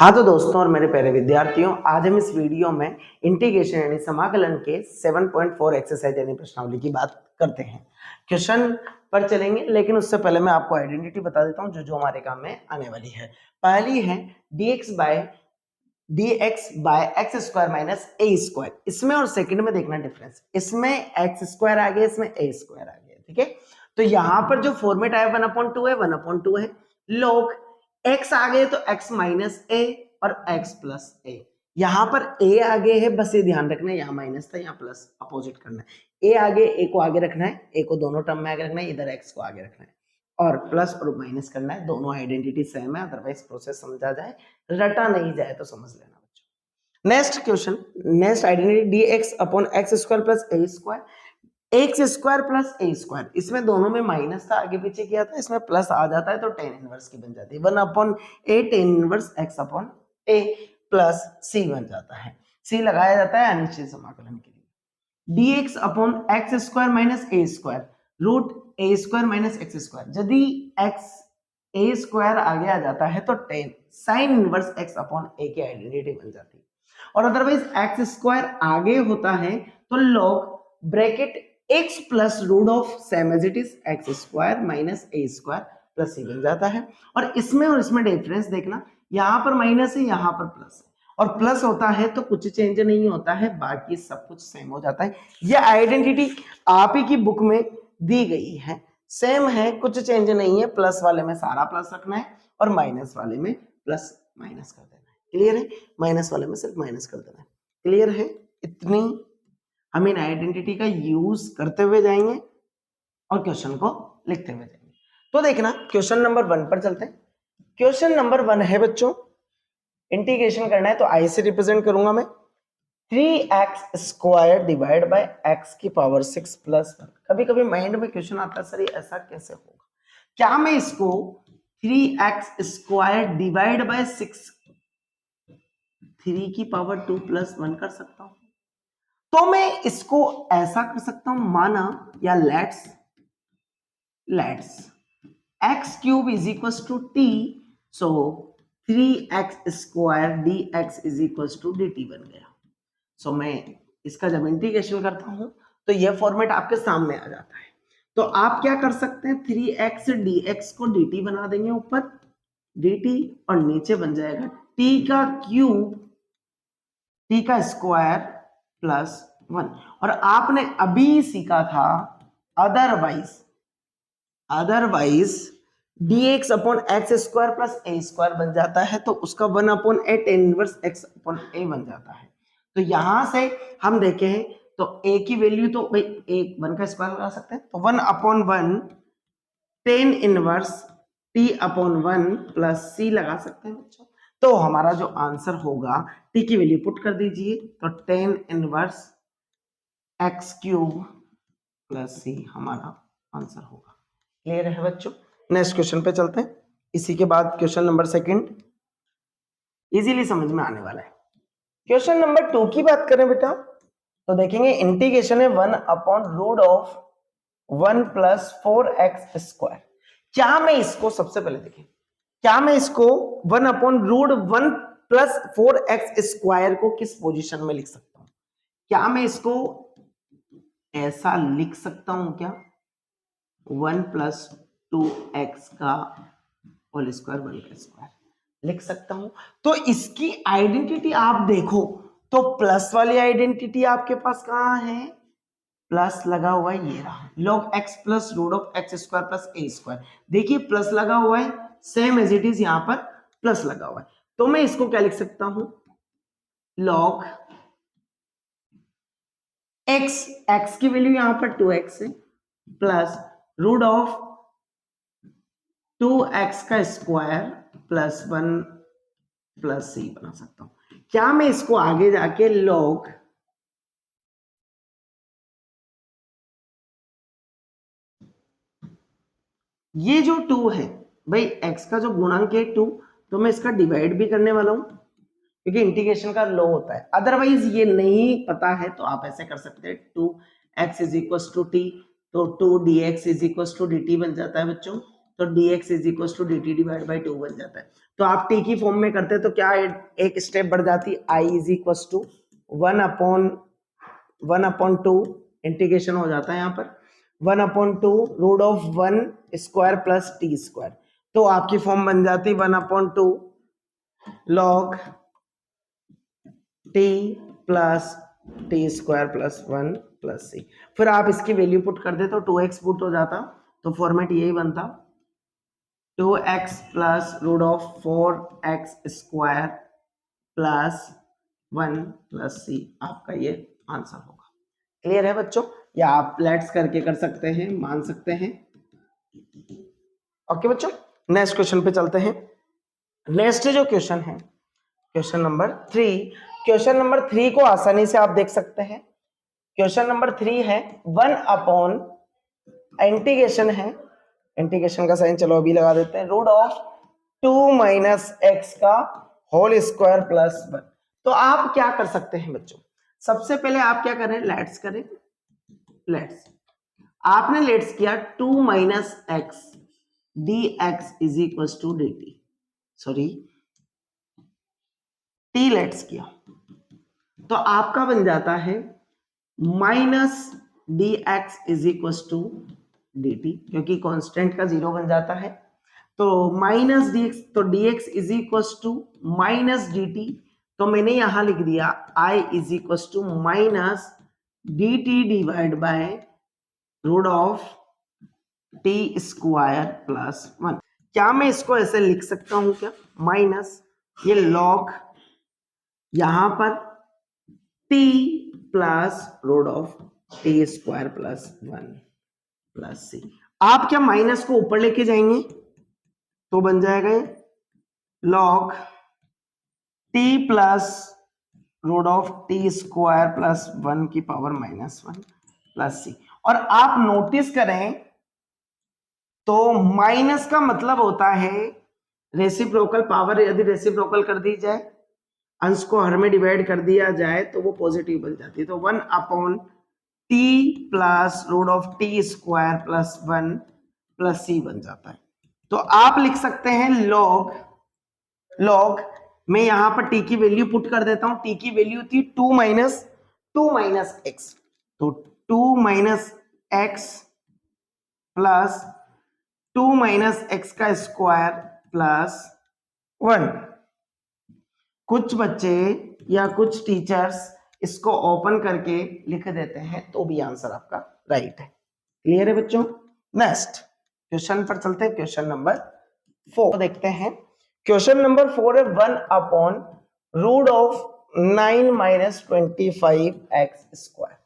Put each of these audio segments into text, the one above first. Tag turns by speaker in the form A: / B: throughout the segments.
A: हाँ तो दोस्तों और मेरे प्यारे विद्यार्थियों, आज हम इस वीडियो में इंटीग्रेशन यानी समाकलन के 7.4 एक्सरसाइज यानी प्रश्नावली की बात करते हैं। क्वेश्चन पर चलेंगे, लेकिन उससे पहले मैं आपको आइडेंटिटी बता देता हूँ जो हमारे काम में आने वाली है। पहली है dx by x square minus a square. इसमें और सेकंड में देखना डिफरेंस, इसमें एक्स स्क्वायर आ गया, इसमें ए स्क्वायर आ गया। ठीक है, तो यहां पर जो फॉर्मेट आया 1/2 है, 1/2 है। लॉग x आ गए तो x माइनस ए और x प्लस ए। यहां पर a आगे है, बस ये ध्यान रखना है, यहाँ माइनस था यहाँ प्लस, अपोजिट करना है। a आगे, a को आगे रखना है, a को दोनों टर्म में आगे रखना है, इधर x को आगे रखना है और प्लस और माइनस करना है। दोनों आइडेंटिटी सेम है, अदरवाइज प्रोसेस समझा जाए, रटा नहीं जाए तो समझ लेना बच्चों। Next question, next identity dx upon x square plus ए स्क्वायर। एक्स स्क्वायर प्लस ए स्क्वायर, इसमें दोनों में माइनस था, आगे पीछे किया था, इसमें प्लस आ जाता है तो टेन इनवर्स की बन जाती है। 1/a tan inverse x upon a plus c बन जाता है। सी लगाया जाता है अनिश्चित समाकलन के लिए। dx upon x square minus a square root a square minus x square. यदि एक्स ए स्क्वायर आगे आ जाता है तो then sine inverse x upon a की आइडेंटिटी बन जाती है। और अदरवाइज एक्स स्क्वायर आगे होता है तो log bracket x plus root of same as it is x square minus a square plus c बन जाता है। और इसमें डिफरेंस देखना, यहां पर माइनस है, यहां पर प्लस है, और प्लस होता है तो कुछ चेंज नहीं होता है, बाकी सब कुछ सेम हो जाता है। यह आइडेंटिटी आप ही की बुक में दी गई है, सेम है, कुछ चेंज नहीं है। प्लस वाले में सारा प्लस रखना है और माइनस वाले में प्लस माइनस कर देना है। क्लियर है? माइनस वाले में सिर्फ माइनस कर देना है। क्लियर है? इतनी हम इन आइडेंटिटी का यूज करते हुए जाएंगे और क्वेश्चन को लिखते हुए जाएंगे। तो देखना, क्वेश्चन नंबर 1 पर चलते हैं। क्वेश्चन नंबर 1 है बच्चों, इंटीग्रेशन करना है तो आई से रिप्रेजेंट करूंगा मैं। 3x square divide bye x की पावर 6 प्लस 1। कभी कभी माइंड में क्वेश्चन आता है, सर ये ऐसा कैसे होगा? क्या मैं इसको 3x स्क्वायर डिवाइड बाय 6 3 की पावर 2 प्लस 1 कर सकता हूं? तो मैं इसको ऐसा कर सकता हूं, माना या let's x cube is equal to t, so 3x square dx is equal to dt बन गया। सो मैं इसका जब इंटीग्रेशन करता हूं तो यह फॉर्मेट आपके सामने आ जाता है। तो आप क्या कर सकते हैं, 3x dx को dt बना देंगे, ऊपर dt और नीचे बन जाएगा t का क्यूब t का स्क्वायर प्लस 1। और आपने अभी सीखा था otherwise dx upon x square plus ए स्क्वायर बन जाता है, तो उसका 1/a tan inverse x upon a बन जाता है। तो यहां से हम देखें तो a की वैल्यू तो भाई 1 का स्क्वायर लगा सकते हैं, तो 1/1 tan inverse t upon 1 plus c लगा सकते हैं बच्चों। तो हमारा जो आंसर होगा, t की वैल्यू पुट कर दीजिए, तो tan inverse x cube plus c हमारा आंसर होगा। क्लियर है बच्चों? नेक्स्ट क्वेश्चन पे चलते हैं। इसी के बाद क्वेश्चन नंबर 2 इजीली समझ में आने वाला है। क्वेश्चन नंबर 2 की बात करें बेटा, तो देखेंगे इंटीग्रेशन है 1 upon root of 1 plus 4x square. क्या मैं इसको, सबसे पहले देखें, क्या मैं इसको 1 upon root 1 plus 4x square को किस पोजीशन में लिख सकता हूं? क्या मैं इसको ऐसा लिख सकता हूं क्या? 1 प्लस 2x का होल स्क्वायर 1 का स्क्वायर लिख सकता हूं। तो इसकी आइडेंटिटी आप देखो तो प्लस वाली आइडेंटिटी आपके पास कहां है? प्लस लगा हुआ है, ये रहा, log x plus root of x square plus A square. देखिए प्लस लगा हुआ है, सेम एज इट इज यहां पर प्लस लगा हुआ है। तो मैं इसको क्या लिख सकता हूं? log x की वैल्यू यहां पर 2x है प्लस रूट ऑफ 2x का स्क्वायर प्लस 1 प्लस सी बना सकता हूं। क्या मैं इसको आगे जाके log ये जो 2 है भाई, x का जो गुणांक है 2, तो मैं इसका डिवाइड भी करने वाला हूं क्योंकि इंटीग्रेशन का लॉ होता है। अदरवाइज ये नहीं पता है तो आप ऐसे कर सकते हैं, 2x is equal to t, तो 2dx is equal to dt बन जाता है बच्चों। तो dx is equal to dt divide by 2 बन जाता है। तो आप टी की फॉर्म में करते तो क्या एक स्टेप बढ़ जाती, I is equal to 1/2 integration हो जाता है यहाँ पर 1/2 root of 1 square plus t square. तो आपकी फॉर्म बन जाती 1/2 log t plus t square plus 1 plus c. फिर आप इसकी वैल्यू पुट कर दे तो 2x पुट हो जाता, तो फॉर्मेट यही बनता 2x plus root of 4x square plus 1 plus c, आपका ये आंसर होगा। क्लियर है बच्चों? या आप लेट्स करके कर सकते हैं, मान सकते हैं। ओके बच्चों, नेक्स्ट क्वेश्चन पे चलते हैं। नेक्स्ट जो क्वेश्चन है क्वेश्चन नंबर 3। क्वेश्चन नंबर 3 को आसानी से आप देख सकते हैं। क्वेश्चन नंबर 3 है 1 इंटीग्रेशन है, इंटीग्रेशन का साइन चलो अभी लगा देते हैं, रूट ऑफ 2 माइनस एक्स का होल स्क्वायर प्लस 1। तो आप क्या कर सकते हैं बच्चों, सबसे पहले आप क्या करें, लेट्स करें। लेट्स आपने लेट्स किया 2 minus x d x is equal to d t, sorry t let's किया, तो आपका बन जाता है minus d x is equal to d t, क्योंकि कांस्टेंट का 0 बन जाता है। तो माइनस डी एक्स, तो d x is equal to minus d t, तो मैंने यहां लिख दिया I is equal to minus d t divide by root of t square plus 1। क्या मैं इसको ऐसे लिख सकता हूं क्या, माइनस ये लॉग यहां पर t plus root of t square plus 1 plus c. आप क्या माइनस को ऊपर लेके जाएंगे तो बन जाएगा log t plus root of t square plus 1 की पावर माइनस 1 प्लस सी। और आप नोटिस करें तो माइनस का मतलब होता है रेसिप्रोकल पावर, यदि रेसिप्रोकल कर दी जाए, अंश को हर में डिवाइड कर दिया जाए तो वो पॉजिटिव बन जाती है। तो 1 t plus root of t square plus 1 plus c बन जाता है। तो आप लिख सकते हैं लॉग मैं यहां पर टी की वैल्यू पुट कर देता हूं, टी की वैल्यू थी 2 माइनस एक्स, तो 2 minus x plus 2 minus x का स्क्वायर प्लस 1। कुछ बच्चे या कुछ टीचर्स इसको ओपन करके लिख देते हैं तो भी आंसर आपका राइट है। क्लियर है बच्चों? नेक्स्ट क्वेश्चन पर चलते हैं। क्वेश्चन नंबर 4 देखते हैं। क्वेश्चन नंबर 4 है 1 root of 9 minus 25 x square.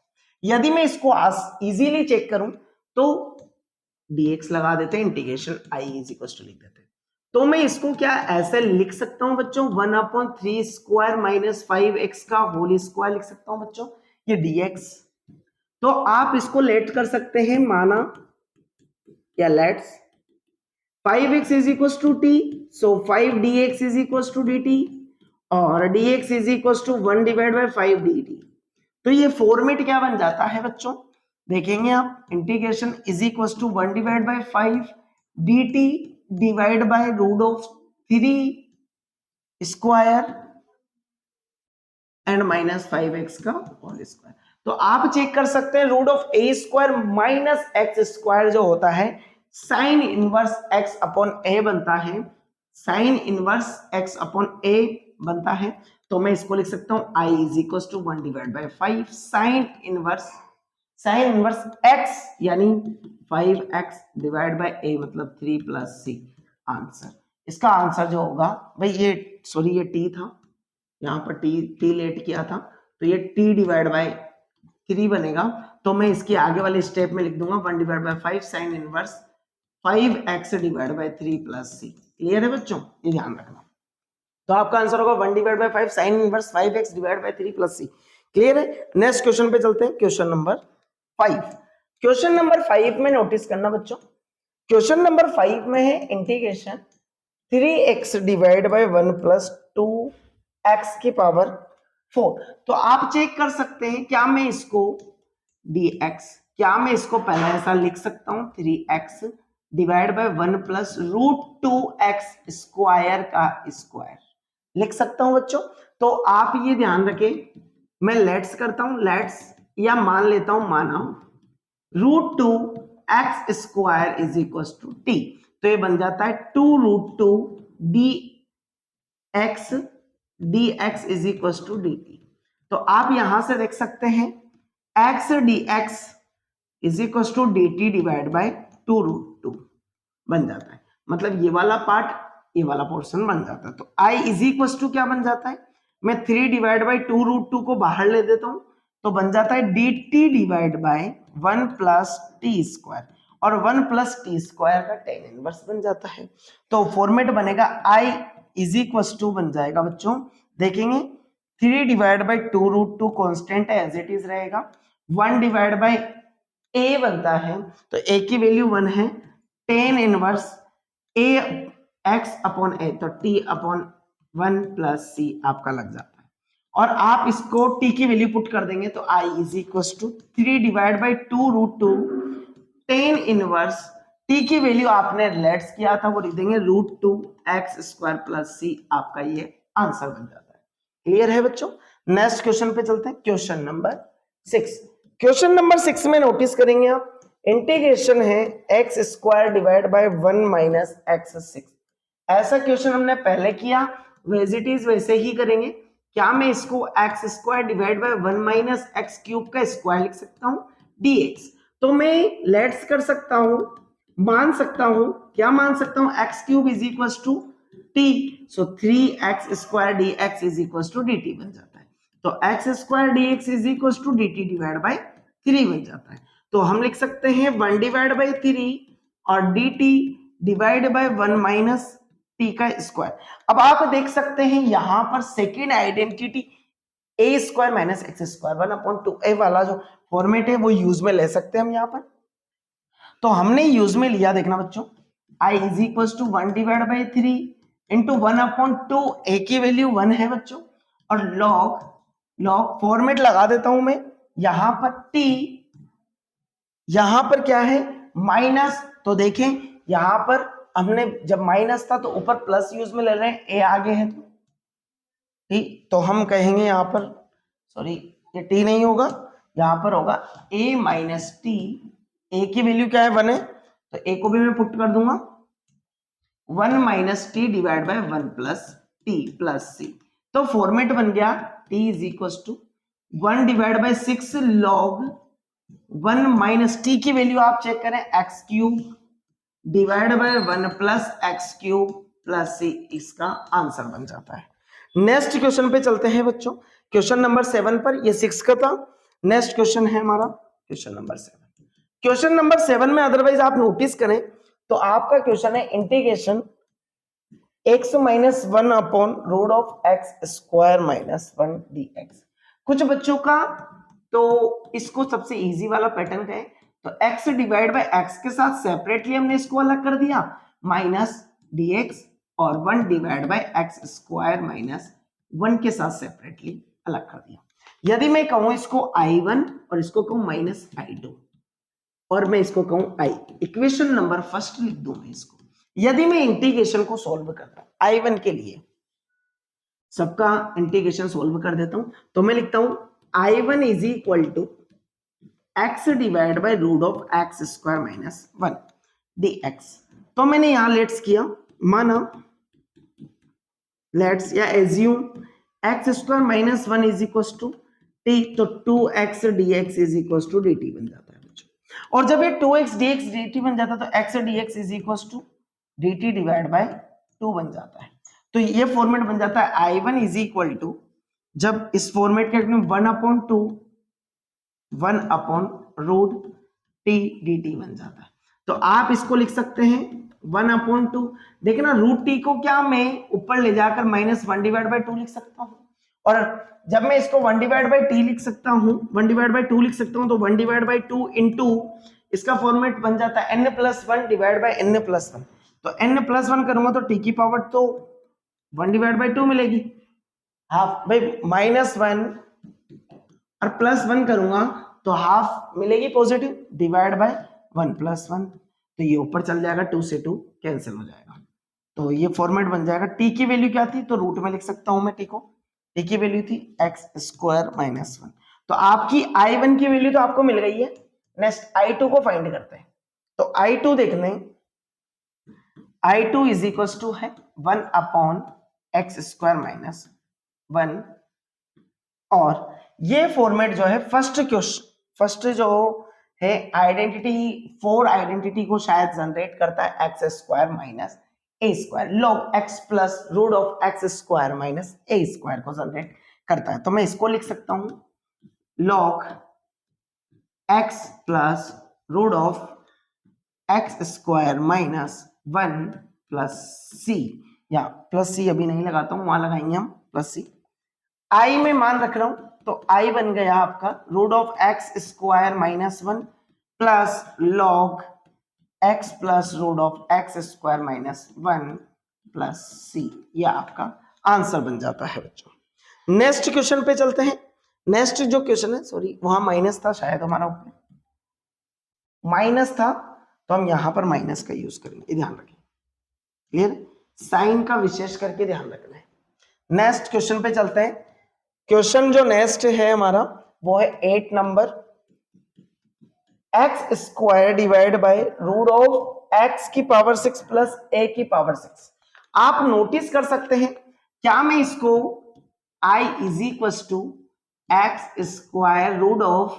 A: यदि मैं इसको इजीली चेक करूं तो dx लगा देते हैं, integration i is equal to लिख देते हैं। तो मैं इसको क्या ऐसे लिख सकता हूं बच्चों, 1/3 स्क्वायर माइनस 5x का होल स्क्वायर लिख सकता हूं बच्चों, ये dx। तो आप इसको लेट कर सकते हैं, माना या let's 5x is equal to t, so 5 dx is equal to dt, और dx is equal to 1 divide by 5 dt। तो ये फॉर्मेट क्या बन जाता है बच्चों, देखेंगे आप, integration is equal to 1 divide by 5 dt divide by root of 3 square and minus 5x का होल स्क्वायर। तो आप चेक कर सकते हैं root of a square minus x square जो होता है sine inverse x upon a बनता है, sine inverse x upon a बनता है। तो मैं इसको लिख सकता हूं i is equal to 1 divide by 5 sine inverse x यानी 5x डिवाइड बाय a मतलब 3 प्लस c। आंसर, इसका आंसर जो होगा भाई ये सॉरी ये t था, यहाँ पर t लेट किया था, तो ये t डिवाइड बाय 3 बनेगा। तो मैं इसके आगे वाले स्टेप में लिख दूंगा 1 divide by 5 sine inverse 5x divide by 3 plus c। Clear है बच्चों? ये ध्यान रखना। तो आपका आंसर होगा 1 divide by 5 sine inverse 5x divide by 3 plus c। Clear है? नेक्स्ट क्वेश्चन पे चलते हैं, क्वेश्चन नंबर 5। क्वेश्चन नंबर 5 में नोटिस करना बच्चों, क्वेश्चन नंबर 5 में है integration 3x divide by 1 plus 2x की पावर 4। तो आप चेक कर सकते हैं, क्या मैं इसको dx, क्या मैं इसको पहले ऐसा लिख सकता हूं 3x divide by 1 plus √2x² का स्क्वायर लिख सकता हूं बच्चों। तो आप ये ध्यान रखें, मैं लेट्स करता हूं, लेट्स या मान लेता हूं, माना √2x² is equal to t, तो ये बन जाता है 2√2 dx is equal to dt। तो आप यहां से देख सकते हैं x dx is equal to dt divide by 2√2 बन जाता है, मतलब ये वाला पार्ट ये वाला पोर्शन बन जाता है। तो I इज इक्वल टू क्या बन जाता है, मैं 3 डिवाइड बाय 2√2 को बाहर ले देता हूं, तो बन जाता है dt divide by 1 plus t square, और 1 प्लस टी स्क्वायर का tan इनवर्स बन जाता है। तो फॉर्मेट बनेगा I इज इक्वल टू बन जाएगा बच्चों, देखेंगे 3 डिवाइड बाय 2√2 कांस्टेंट है, एज इट इज रहेगा, 1 डिवाइड बाय a बनता है, तो a की वैल्यू 1 है, tan inverse a x upon a, तो t अपॉन 1 प्लस c आपका लग जाता है। और आप इसको t की वैल्यू पुट कर देंगे तो I is equal to 3 divide by 2√2 tan inverse t की वैल्यू आपने लेट्स किया था वो लिख देंगे √2x² प्लस c, आपका ये आंसर बन जाता है। क्लियर है बच्चों? नेक्स्ट क्वेश्चन पे चलते हैं, क्वेश्चन नंबर 6। क्वेश्चन नंबर 6 में नोटिस करेंगे आप, इंटीग्रेशन है x² divide by 1 minus x6। ऐसा क्वेश्चन हमने पहले किया, वेजिटीज वैसे ही करेंगे। क्या मैं इसको x² divide by 1 minus x³ का स्क्वायर लिख सकता हूं dx? तो मैं लेट्स कर सकता हूं, मान सकता हूं, क्या मान सकता हूं, x³ is equal to t, so 3x² dx is equal to dt बन जाता है। तो x² dx is equal to dt divide by 3 बन जाता है। तो हम लिख सकते हैं 1 डिवाइड बाय 3 और dt divide by 1 minus t का स्क्वायर। अब आप देख सकते हैं यहां पर second identity a² minus x², 1/2a वाला जो फॉर्मेट है वो यूज में ले सकते हैं हम यहाँ पर। तो हमने यूज में लिया, देखना बच्चों, i is equal to 1 divide by 3 into 1/2, a की वैल्यू 1 है बच्चों, और लॉग फॉर्मेट लगा देता हूं मैं, यहां पर t, यहां पर क्या है माइनस, तो देखें यहां पर हमने जब माइनस था तो ऊपर प्लस यूज में ले रहे हैं, a आगे है तो ठीक, तो हम कहेंगे यहां पर, सॉरी ये t नहीं होगा, यहां पर होगा a माइनस टी, a की वैल्यू क्या है 1 है, तो a को भी मैं पुट कर दूंगा 1 minus t divide by 1 plus t plus c. तो फॉर्मेट बन गया t is equal to 1 divide by 6 log 1 minus t की वैल्यू आप चेक करें x³ divide by 1 plus x³ plus c, इसका आंसर बन जाता है। नेक्स्ट क्वेश्चन पे चलते हैं बच्चों, क्वेश्चन नंबर 7 पर, ये 6 का था। नेक्स्ट क्वेश्चन है हमारा क्वेश्चन नंबर 7। क्वेश्चन नंबर 7 में अदरवाइज आप नोटिस करें तो आपका क्वेश्चन है integration x minus 1 upon root of x² minus 1 dx। कुछ बच्चों का तो इसको सबसे इजी वाला पैटर्न कहें तो x डिवाइड बाय x के साथ सेपरेटली हमने इसको अलग कर दिया माइनस dx, और 1 डिवाइड बाय x² माइनस 1 के साथ सेपरेटली अलग कर दिया। यदि मैं कहूं इसको I1 और इसको कहूं माइनस I2 और मैं इसको कहूं I, इक्वेशन नंबर फर्स्ट लिख दूं मैं इसको। यदि मैं इंटीग्रेशन को सॉल्व करता हूं I1 के लिए, सबका इंटीग्रेशन सॉल्व कर देता हूं, तो मैं लिखता हूं I1 is equal to x divide by root of x² minus 1 dx। तो मैंने यहां लेट्स किया, माना लेट्स या assume x² minus 1 is equal to t, तो 2x dx is equal to dt बन जाता है बच्चों। और जब ये 2x dx dt बन जाता है तो x dx is equal to dt divide by 2 बन जाता है। तो ये फॉर्मेट बन जाता है I1 इज इक्वल टू, जब इस फॉर्मेट के 1/2 1 अपॉन रूट t dt बन जाता है। तो आप इसको लिख सकते हैं 1/2, देखिए ना रूट t को क्या मैं ऊपर ले जाकर माइनस 1 डिवाइड बाय 2 लिख सकता हूं, और जब मैं इसको 1 डिवाइड बाय t लिख सकता हूं, 1 डिवाइड बाय 2 लिख सकता हूं, तो 1 डिवाइड बाय 2 इंटू इसका फॉर्मेट बन जाता है n plus 1 divide bye n plus 1। तो n प्लस 1 करूंगा तो t की पावर तो 1 डिवाइड बाय 2 मिलेगी, हाफ भाई माइनस 1 और प्लस 1 करूंगा तो हाफ मिलेगी पॉजिटिव डिवाइड बाय 1 प्लस 1। तो ये ऊपर चल जाएगा, 2 से 2 कैंसिल हो जाएगा। तो ये फॉर्मेट बन जाएगा। टी की वैल्यू क्या थी, तो रूट में लिख सकता हूं मैं टी को। टी की वैल्यू थी एक्स स्क्वायर माइनस 1। तो आपकी I1 की वैल्यू तो आपको मिल गई है। नेक्स्ट I2 को फाइंड करते हैं। तो I2 देख लें, I2 इज इक्वल टू है 1 अपॉन एक्स स्क्वायर माइनस 1। और ये फॉर्मेट जो है फर्स्ट जो है आइडेंटिटी, 4 आइडेंटिटी को शायद जनरेट करता है x square minus a square, log x plus root of x square minus a square को जनरेट करता है। तो मैं इसको लिख सकता हूं log x plus root of x square minus 1 plus c, या प्लस सी अभी नहीं लगाता हूं, वहां लगाएंगे हम प्लस सी। आई में मान रख रहा हूं, तो आई बन गया आपका root of x square minus 1 plus log x plus root of x square minus 1 plus c. यह आपका आंसर बन जाता है बच्चों। नेक्स्ट क्वेश्चन पे चलते हैं। नेक्स्ट जो क्वेश्चन है, सॉरी वहां माइनस था शायद, हमारा ऊपर माइनस था, तो हम यहां पर माइनस का यूज करेंगे, ध्यान रखें। क्लियर, साइन का विशेष करके ध्यान रखना है। नेक्स्ट क्वेश्चन पे चलते हैं। क्वेश्चन जो नेक्स्ट है हमारा वो है 8 number, x square divide by root of x की पावर 6 प्लस ए की पावर 6। आप नोटिस कर सकते हैं, क्या मैं इसको i is equal to x square root of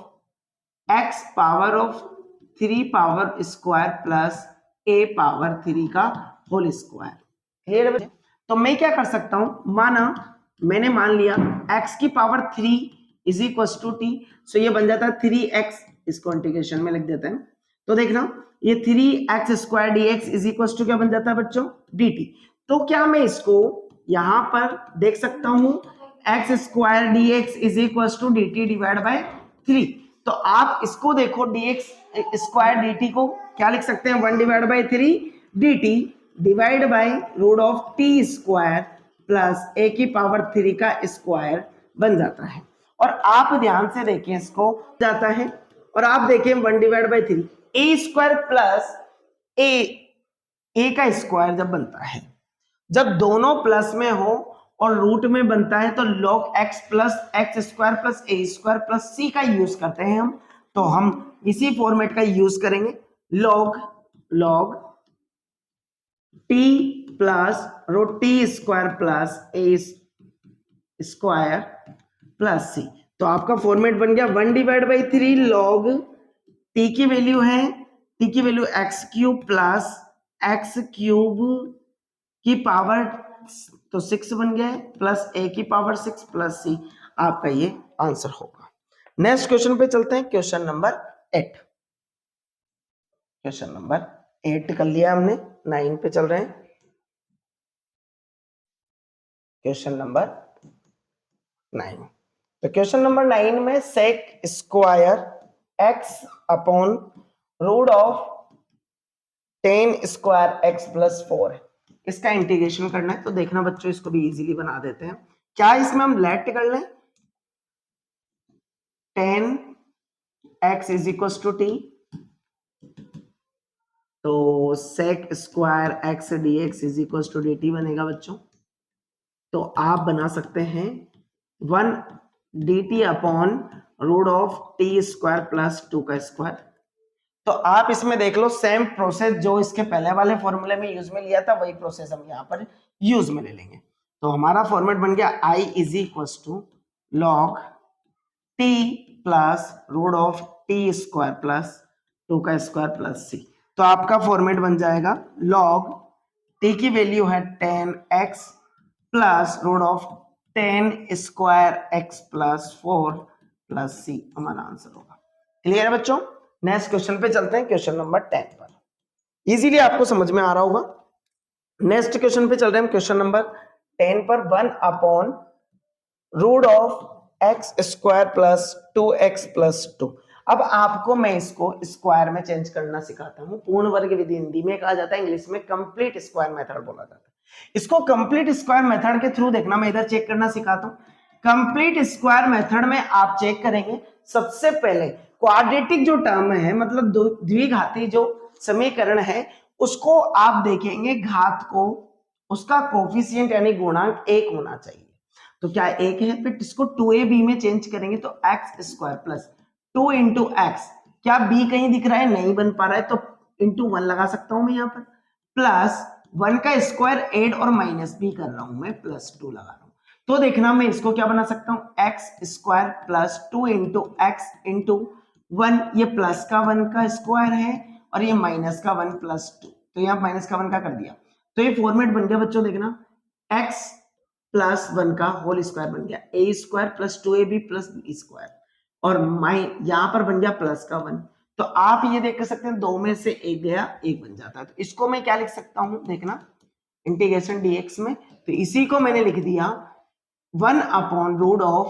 A: x power of 3 power square plus A power 3 का होल स्क्वायर। क्लियर है? तो मैं क्या कर सकता हूं, माना मैंने मान लिया x की power 3 is equal to t, so ये बन जाता है 3x, इसको इंटीग्रेशन में लिख देते हैं। तो देखना ये 3x square dx is equal to क्या बन जाता है बच्चों, dt। तो क्या मैं इसको यहां पर देख सकता हूं x square dx is equal to dt divide by 3। तो आप इसको देखो, dx स्क्वायर dt को क्या लिख सकते हैं, 1 divide by 3 dt divide by root of t square plus ए की पावर 3 का स्क्वायर बन जाता है। और आप ध्यान से देखें, इसको जाता है और आप देखें 1 divide by 3 a square plus a का स्क्वायर जब बनता है, जब दोनों प्लस में हो और रूट में बनता है, तो log x plus x square plus ए स्क्वायर प्लस सी का यूज करते हैं हम। तो हम इसी फॉर्मेट का यूज करेंगे, log t plus root t square plus ए स्क्वायर प्लस सी। तो आपका फॉर्मेट बन गया 1 डिवाइड बाई 3 लॉग टी की वैल्यू है, टी की value x cube plus x cube की पावर तो 6 बन गया है, प्लस ए की पावर 6 प्लस सी। आपका ये आंसर होगा। नेक्स्ट क्वेश्चन पे चलते हैं, क्वेश्चन नंबर 8। क्वेश्चन नंबर 8 कर लिया हमने, 9 पे चल रहे हैं। क्वेश्चन नंबर 9, तो क्वेश्चन नंबर 9 में sec square x upon root of 10 square x plus 4 है, इसका इंटीग्रेशन करना है। तो देखना बच्चों, इसको भी इजीली बना देते हैं। क्या इसमें हम लेट कर लें, 10 x is equal to t, तो sec square x d x is equal to d t बनेगा बच्चों। तो आप बना सकते हैं 1 d t upon root of t square plus 2 का स्क्वायर। तो आप इसमें देख लो, सेम प्रोसेस जो इसके पहले वाले फॉर्मूले में यूज में लिया था, वही प्रोसेस हम यहाँ पर यूज में ले लेंगे। तो हमारा फॉर्मेट बन गया i is equal to log t plus root of t square plus 2 का स्क्वायर प्लस सी। तो आपका फॉर्मेट बन जाएगा लॉग टी की वैल्यू है 10x plus root of 10 square x plus 4 plus c, हमारा आंसर होगा। क्लियर है बच्चों? नेक्स्ट क्वेश्चन पे चलते हैं, क्वेश्चन नंबर 10 पर। इजीली आपको समझ में आ रहा होगा। नेक्स्ट क्वेश्चन पे चल रहे हैं, क्वेश्चन नंबर 10 पर 1 upon root of x square plus 2x plus 2। अब आपको मैं इसको स्क्वायर में चेंज करना सिखाता हूं। पूर्ण वर्ग विधि हिंदी में कहा जाता है, इंग्लिश में कंप्लीट स्क्वायर मेथड बोला जाता है। इसको कंप्लीट स्क्वायर मेथड के थ्रू देखना, मैं इधर चेक करना सिखाता हूं। कंप्लीट स्क्वायर मेथड में आप चेक करेंगे, सबसे पहले क्वाड्रेटिक जो टर्म है, मतलब द्विघाती जो समीकरण है उसको आप देखेंगे घात को, उसका कोफिशिएंट यानी गुणांक 1 होना चाहिए। तो क्या 1 है, फिर इसको 2ab में चेंज करेंगे तो x square plus 2 into x, क्या b कहीं दिख रहा है, नहीं बन पा रहा है, तो इंटू 1 लगा सकता हूं मैं यहाँ पर, प्लस 1 का स्क्वायर ऐड और माइनस भी कर रहा हूं मैं, प्लस 2 लगा रहा हूं। तो देखना मैं इसको क्या बना सकता हूं, x square plus 2 into x into 1, ये प्लस का 1 का स्क्वायर है और ये माइनस का 1 प्लस 2, तो यहाँ माइनस का 1 का कर दिया, तो ये फॉर्मेट बन गया बच्चों। देखना x प्लस 1 का होल स्क्वायर बन गया a square plus 2ab plus b square, और यहां पर बन गया प्लस का 1। तो आप ये देख सकते हैं 2 में से 1 गया, 1 बन जाता है। तो इसको मैं क्या लिख सकता हूं, देखना इंटीग्रेशन dx में, तो इसी को मैंने लिख दिया 1 upon root of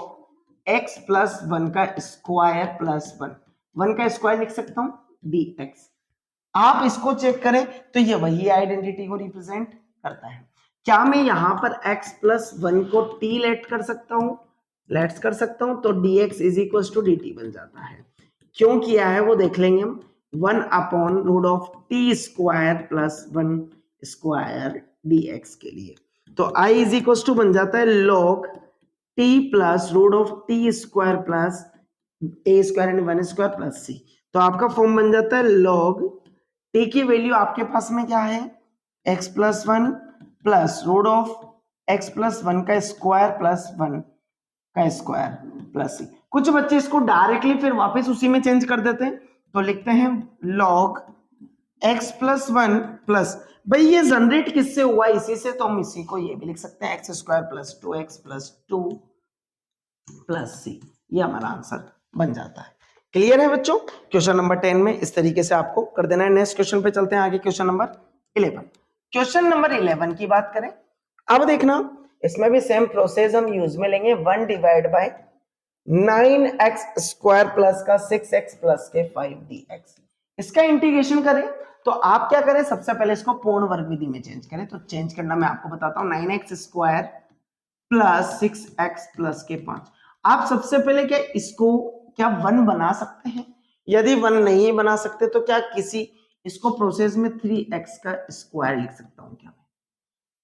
A: x plus 1 का स्क्वायर प्लस 1 का स्क्वायर लिख सकता हूं dx। आप इसको चेक करें तो ये वही आइडेंटिटी को रिप्रेजेंट करता है। क्या मैं यहां पर x प्लस 1 को t लेट कर सकता हूं, लेट्स कर सकता हूं, तो dx is equal to dt बन जाता है। क्यों किया है वो देख लेंगे हम, 1 upon root of t square plus 1 square dx के लिए, तो i इज इक्वल टू बन जाता है log t plus root of t square plus a square and 1 square plus c। तो आपका फॉर्म बन जाता है log t की वैल्यू आपके पास में क्या है, x plus 1 plus root of x plus 1 का स्क्वायर प्लस 1 का स्क्वायर प्लस c। कुछ बच्चे इसको डायरेक्टली फिर वापस उसी में चेंज कर देते हैं, तो लिखते हैं log x प्लस 1 प्लस, भाई ये जनरेट किससे हुआ, इसी से, तो हम इसी को ये भी लिख सकते हैं x square plus 2x plus 2 plus c, ये हमारा आंसर बन जाता है। क्लियर है बच्चों, क्वेश्चन नंबर 10 में इस तरीके से आपको कर देना है। नेक्स्ट क्वेश्चन पे चलते हैं आगे, क्वेश्चन नंबर 11। क्वेश्चन नंबर 11 की बात करें, अब देखना इसमें भी सेम प्रोसेस हम यूज में लेंगे, 1 divide bye 9x square plus का 6x प्लस के 5dx। इसका इंटीग्रेशन करें तो आप क्या करें, सबसे पहले इसको पूर्ण वर्ग विधि में चेंज करें। तो चेंज करना मैं आपको बताता हूं, 9x square plus 6x plus के 5। आप सबसे पहले क्या इसको क्या 1 बना सकते हैं, यदि 1 नहीं बना सकते तो क्या किसी इसको प्रोसेस में 3x का स्क्वायर लिख सकता हूं, क्या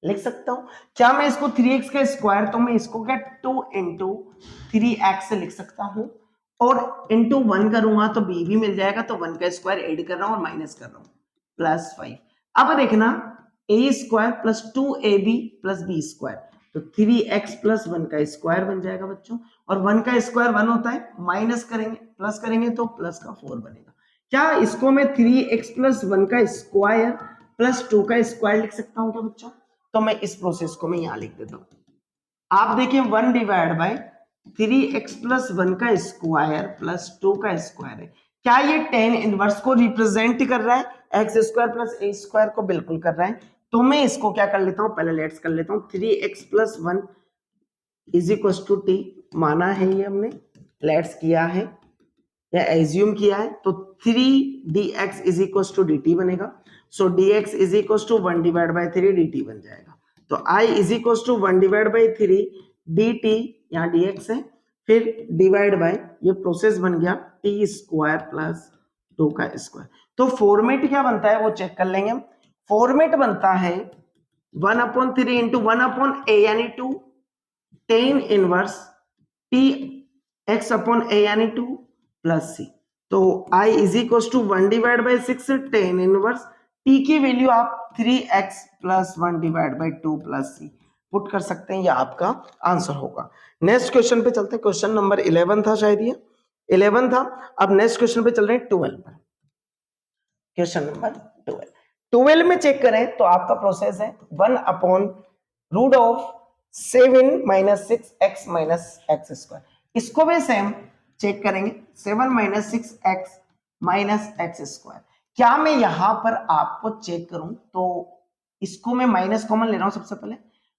A: लिख सकता हूं, क्या मैं इसको 3x का स्क्वायर, तो मैं इसको क्या 2 इंटू 3x से लिख सकता हूं, और इंटू 1 करूंगा तो b भी मिल जाएगा, तो 1 का स्क्वायर ऐड कर रहा हूं और माइनस कर रहा हूं प्लस 5। अब देखना a square plus 2ab plus b square, तो 3x प्लस 1 का स्क्वायर बन जाएगा बच्चों, और 1 का स्क्वायर 1 होता है, माइनस करेंगे प्लस करेंगे तो प्लस का 4 बनेगा। क्या इसको मैं 3x प्लस 1 का स्क्वायर प्लस 2 का स्क्वायर लिख सकता हूं क्या बच्चों, तो मैं इस प्रोसेस को मैं यहां लिख देता हूं। आप देखिए 1 डिवाइड बाय 3x प्लस 1 का स्क्वायर प्लस 2 का स्क्वायर है, क्या ये tan इनवर्स को रिप्रेजेंट कर रहा है, x square plus a square को बिल्कुल कर रहा है। तो मैं इसको क्या कर लेता हूं, पहले लेट्स कर लेता हूं, 3x plus 1 is equal to t, माना है ये हमने, लेट्स किया है या एज्यूम किया है, तो 3dx is equal to dt बनेगा। So dx is equal to 1 divide by 3 dt बन जाएगा। तो i is equal to 1 divide by 3 dt, यहाँ dx है, फिर डिवाइड बाय, ये प्रोसेस बन गया t स्क्वायर प्लस 2 का स्क्वायर। तो फॉर्मेट क्या बनता है वो चेक कर लेंगे हम। फॉर्मेट बनता है 1/3 इंटू 1/a यानी 2 tan inverse t x upon a यानी 2 प्लस c। तो i is equal to 1 divide by 6 tan inverse t की वैल्यू आप 3x plus 1 divide by 2 plus c put कर सकते हैं, ये आपका आंसर होगा। नेक्स्ट क्वेश्चन पे चलते हैं, क्वेश्चन नंबर 11 था शायद, ये 11 था। अब नेक्स्ट क्वेश्चन पे चल रहे हैं 12 पर, क्वेश्चन नंबर 12 में चेक करें तो आपका प्रोसेस है 1 upon root of 7 minus 6x minus x square. इसको भी सेम चेक करेंगे, 7 minus 6x minus x square. क्या मैं यहां पर आपको चेक करूं तो इसको मैं माइनस कॉमन ले रहा हूं, सबसे पहले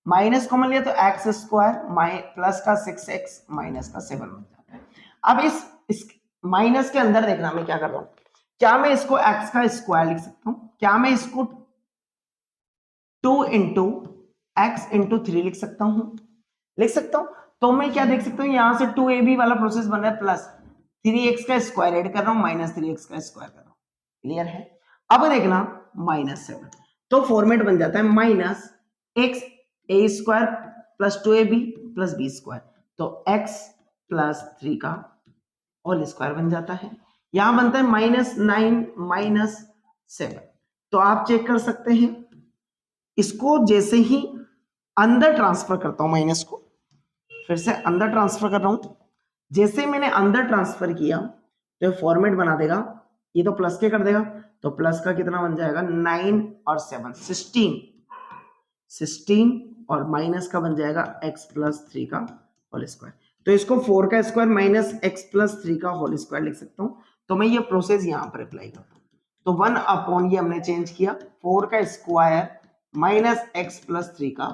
A: माइनस कॉमन लिया तो एक्स स्क्वायर प्लस का 6x माइनस का 7 बन जाता है। अब इस माइनस के अंदर देखना मैं क्या कर रहा हूं, क्या मैं इसको x का स्क्वायर लिख सकता हूं, क्या मैं इसको 2 इंटू एक्स इंटू 3 लिख सकता हूं, लिख सकता हूं। तो मैं क्या देख सकता हूं, यहां से 2ab वाला प्रोसेस बन रहा है, प्लस 3x का स्क्वायर ऐड कर रहा हूं माइनस 3x का स्क्वायर कर रहा हूं। क्लियर है। अब देखना -7, तो फॉर्मेट बन जाता है minus x a square plus 2ab plus b square, तो x प्लस 3 का होल स्क्वायर बन जाता है। यहां बनता है -9 -7, तो आप चेक कर सकते हैं इसको जैसे ही अंदर ट्रांसफर करता हूं, माइनस को फिर से अंदर ट्रांसफर कर रहा हूं, जैसे ही मैंने अंदर ट्रांसफर किया तो फॉर्मेट बना देगा, ये तो प्लस के कर देगा, तो प्लस का कितना बन जाएगा 9 और 7 16 और माइनस का बन जाएगा x प्लस 3 का होल स्क्वायर। तो इसको 4 का स्क्वायर माइनस x प्लस 3 का होल स्क्वायर लिख सकता हूं। तो मैं ये प्रोसेस यहां पर अप्लाई करता हूं, तो 1 अपॉन ये हमने चेंज किया 4 का स्क्वायर माइनस x प्लस 3 का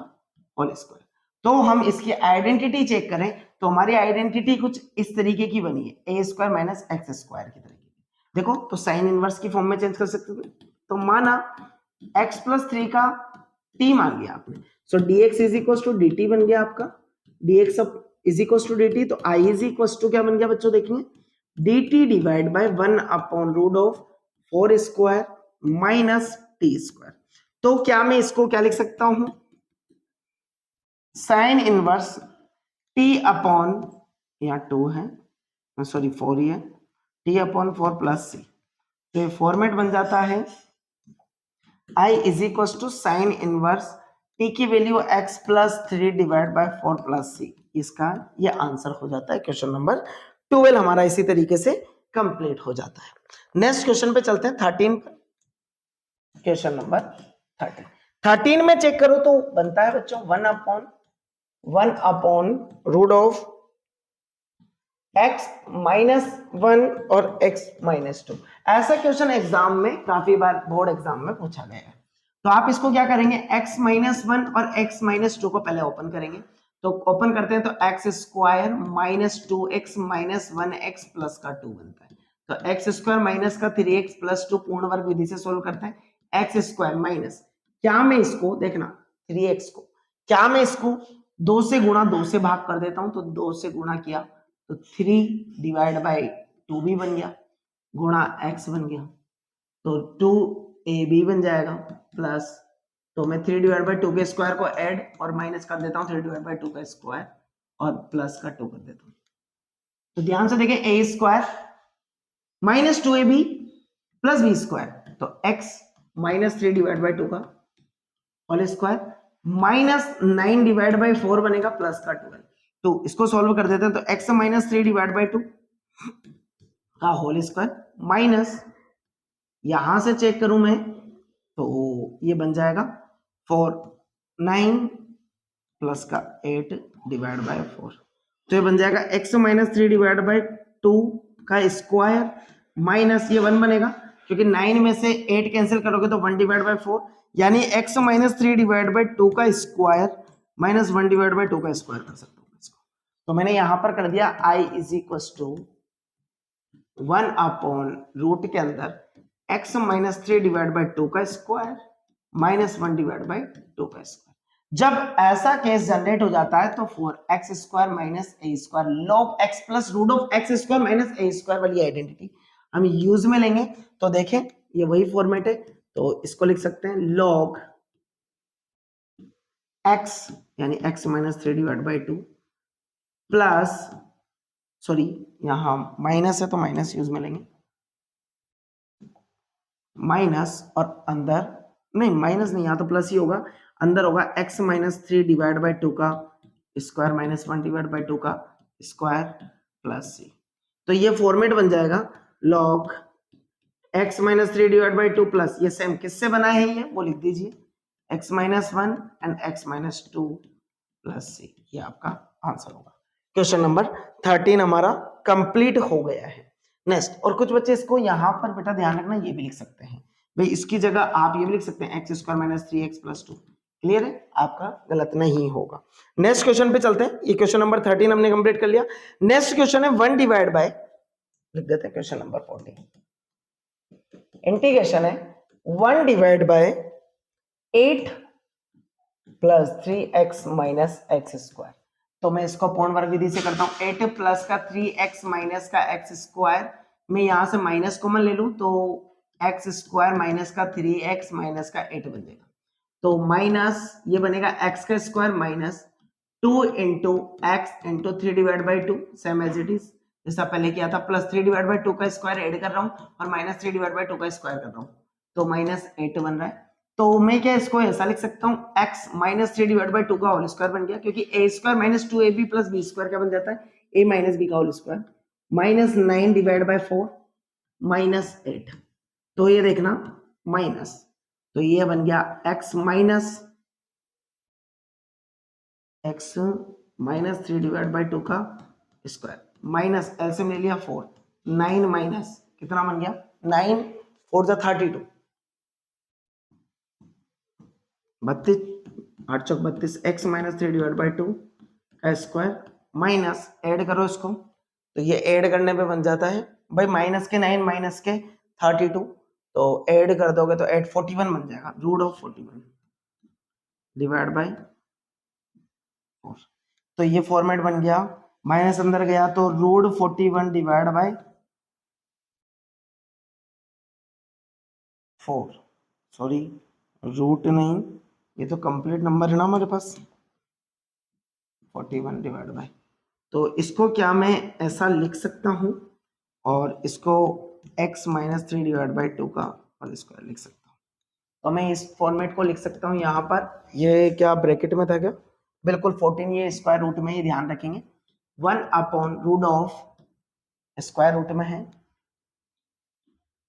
A: होल स्क्वायर। तो हम इसकी आइडेंटिटी चेक करें तो हमारी आइडेंटिटी कुछ इस तरीके की बनी है, ए स्क्वायर माइनस एक्स स्क्वायर की तरीके की। देखो तो साइन इनवर्स की फॉर्म में चेंज कर सकते थे, तो माना x प्लस 3 का t मान लिया आपने, so dx is equal to dt बन गया आपका, dx is equal to dt, तो i इज इक्वल टू क्या बन गया बच्चों देखेंगे, dt divide by 1 upon root of 4 square minus t square. तो क्या मैं इसको क्या लिख सकता हूं, साइन इनवर्स t अपॉन, यहाँ 2 है सॉरी 4 ही है, t अपॉन 4 प्लस सी, तो ये फॉर्मेट बन जाता है I is equal to sine inverse t की value x plus 3 divide by 4 plus c. इसका ये आंसर हो जाता है क्वेश्चन नंबर 12 हमारा इसी तरीके से कंप्लीट हो जाता है। नेक्स्ट क्वेश्चन पे चलते हैं 13 पर। क्वेश्चन नंबर 13 में चेक करो तो बनता है बच्चों 1 upon root of x minus 1 और x माइनस 2। ऐसा क्वेश्चन एग्जाम में काफी बार बोर्ड एग्जाम में पूछा गया है। तो आप इसको क्या करेंगे, x माइनस 1 और x माइनस 2 को पहले ओपन करेंगे, तो ओपन करते हैं तो x square minus 2x minus 1x plus का 2 बनता है, तो x स्क्वायर माइनस का 3x प्लस 2 पूर्ण वर्ग विधि से सोल्व करते हैं। x स्क्वायर माइनस, क्या मैं इसको देखना 3x को, क्या मैं इसको 2 से गुणा 2 से भाग कर देता हूं, तो 2 से गुणा किया तो 3 डिवाइड बाई 2 भी बन गया, गुणा x बन गया, तो 2ab बन जाएगा प्लस, तो मैं 3 डिवाइड बाई 2 के स्क्वायर को ऐड और माइनस कर देता हूँ 3 डिवाइड बाई 2 का स्क्वायर और प्लस का 2 कर देता हूँ। तो ध्यान से देखें a square minus 2ab plus b square, तो x माइनस 3 डिवाइड बाई 2 का whole square minus 9 divide by 4 बनेगा प्लस का 12। तो इसको सॉल्व कर देते हैं, तो x माइनस 3 डिवाइड बाई 2 का होल स्क्वायर माइनस, यहां से चेक करूं मैं तो ये बन जाएगा 4 9 प्लस का 8 डिवाइड बाय 4, तो ये बन जाएगा x माइनस 3 डिवाइड बाय 2 का स्क्वायर माइनस ये 1 बनेगा, क्योंकि 9 में से 8 कैंसिल करोगे तो 1 डिवाइड बाय 4, यानी x माइनस 3 डिवाइड बाय 2 का स्क्वायर माइनस 1 डिवाइड बाय 2 का स्क्वायर कर सकता हूँ इसको। तो मैंने यहां पर कर दिया i is equal to 1 upon root के अंदर x माइनस 3 डिवाइड बाई 2 का स्क्वायर माइनस 1 डिवाइड बाई 2 का स्क्वायर। जब ऐसा केस जनरेट हो जाता है तो 4x square minus a square log x plus root of x square minus a square वाली आइडेंटिटी हम यूज में लेंगे। तो देखें ये वही फॉर्मेट है, तो इसको लिख सकते हैं लॉग x यानी x minus 3 divide by 2 plus, sorry यहां माइनस है तो माइनस यूज में लेंगे, माइनस और अंदर नहीं माइनस नहीं, यहां तो प्लस ही होगा, अंदर होगा x माइनस 3 डिवाइड बाई 2 का स्क्वायर माइनस 1 डिवाइड बाई 2 का स्क्वायर प्लस c। तो ये फॉर्मेट बन जाएगा log x minus 3 divide by 2 plus, ये सेम किससे बना है ये वो लिख दीजिए, x minus 1 and x minus 2 plus c, ये आपका आंसर होगा। क्वेश्चन नंबर 13 हमारा कंप्लीट हो गया है। नेक्स्ट, और कुछ बच्चे इसको यहां पर बेटा ध्यान रखना ये भी लिख सकते हैं भाई, इसकी जगह आप ये भी लिख सकते हैं x square minus 3x plus 2, clear है, आपका गलत नहीं होगा। नेक्स्ट क्वेश्चन पे चलते हैं, ये क्वेश्चन नंबर 13 हमने कंप्लीट कर लिया। नेक्स्ट क्वेश्चन है 1 डिवाइड बाय, लिख देते हैं क्वेश्चन नंबर 14, इंटीग्रेशन है 1 divide bye 8 plus 3x minus x square. तो मैं इसको पूर्ण वर्ग विधि से करता हूं, 8 प्लस का 3x माइनस का एक्स स्क्वायर, मैं यहां से माइनस कॉमन ले लूं तो एक्स स्क्वायर माइनस का 3x माइनस का 8 बन जाएगा। तो माइनस ये बनेगा एक्स का square minus 2 into x into 3 divide by 2, same as it is जैसा पहले किया था, प्लस 3 डिवाइड बाई 2 का स्क्वायर ऐड कर रहा हूँ और माइनस 3 डिवाइड बाई 2 का स्क्वायर कर रहा हूँ, तो माइनस 8 बन रहा है। तो मैं क्या इसको ऐसा लिख सकता हूँ, x माइनस 3 डिवाइड बाई 2 का होल स्क्वायर बन गया, क्योंकि a square minus 2ab plus b square क्या बन जाता है, a माइनस बी का whole square, minus 9 divide by 4 minus 8। तो ये देखना माइनस, तो ये बन गया x माइनस 3 डिवाइड बाई 2 का स्क्वायर माइनस एलसीएम ले लिया 4, 9 माइनस कितना बन गया 9 4 जा 32, 32 8 चौक 32, x माइनस 3 डिवाइड बाई 2 का स्क्वायर माइनस ऐड करो इसको, तो ये ऐड करने पे बन जाता है भाई माइनस के 9 माइनस के 32, तो ऐड कर दोगे तो 8 41 बन जाएगा, रूट ऑफ 41 डिवाइड बाई 4। तो ये फॉर्मेट बन गया, माइनस अंदर गया तो root 41 divide by 4, sorry root नहीं, ये तो कंप्लीट नंबर है ना हमारे पास, 41 डिवाइड बाई, तो इसको क्या मैं ऐसा लिख सकता हूं और इसको x माइनस 3 डिवाइड बाई 2 का और स्क्वायर लिख सकता हूं। तो मैं इस फॉर्मेट को लिख सकता हूं यहाँ पर, ये क्या ब्रैकेट में था क्या, बिल्कुल 14, ये स्क्वायर रूट में, ये ध्यान रखेंगे 1 upon root of square root में है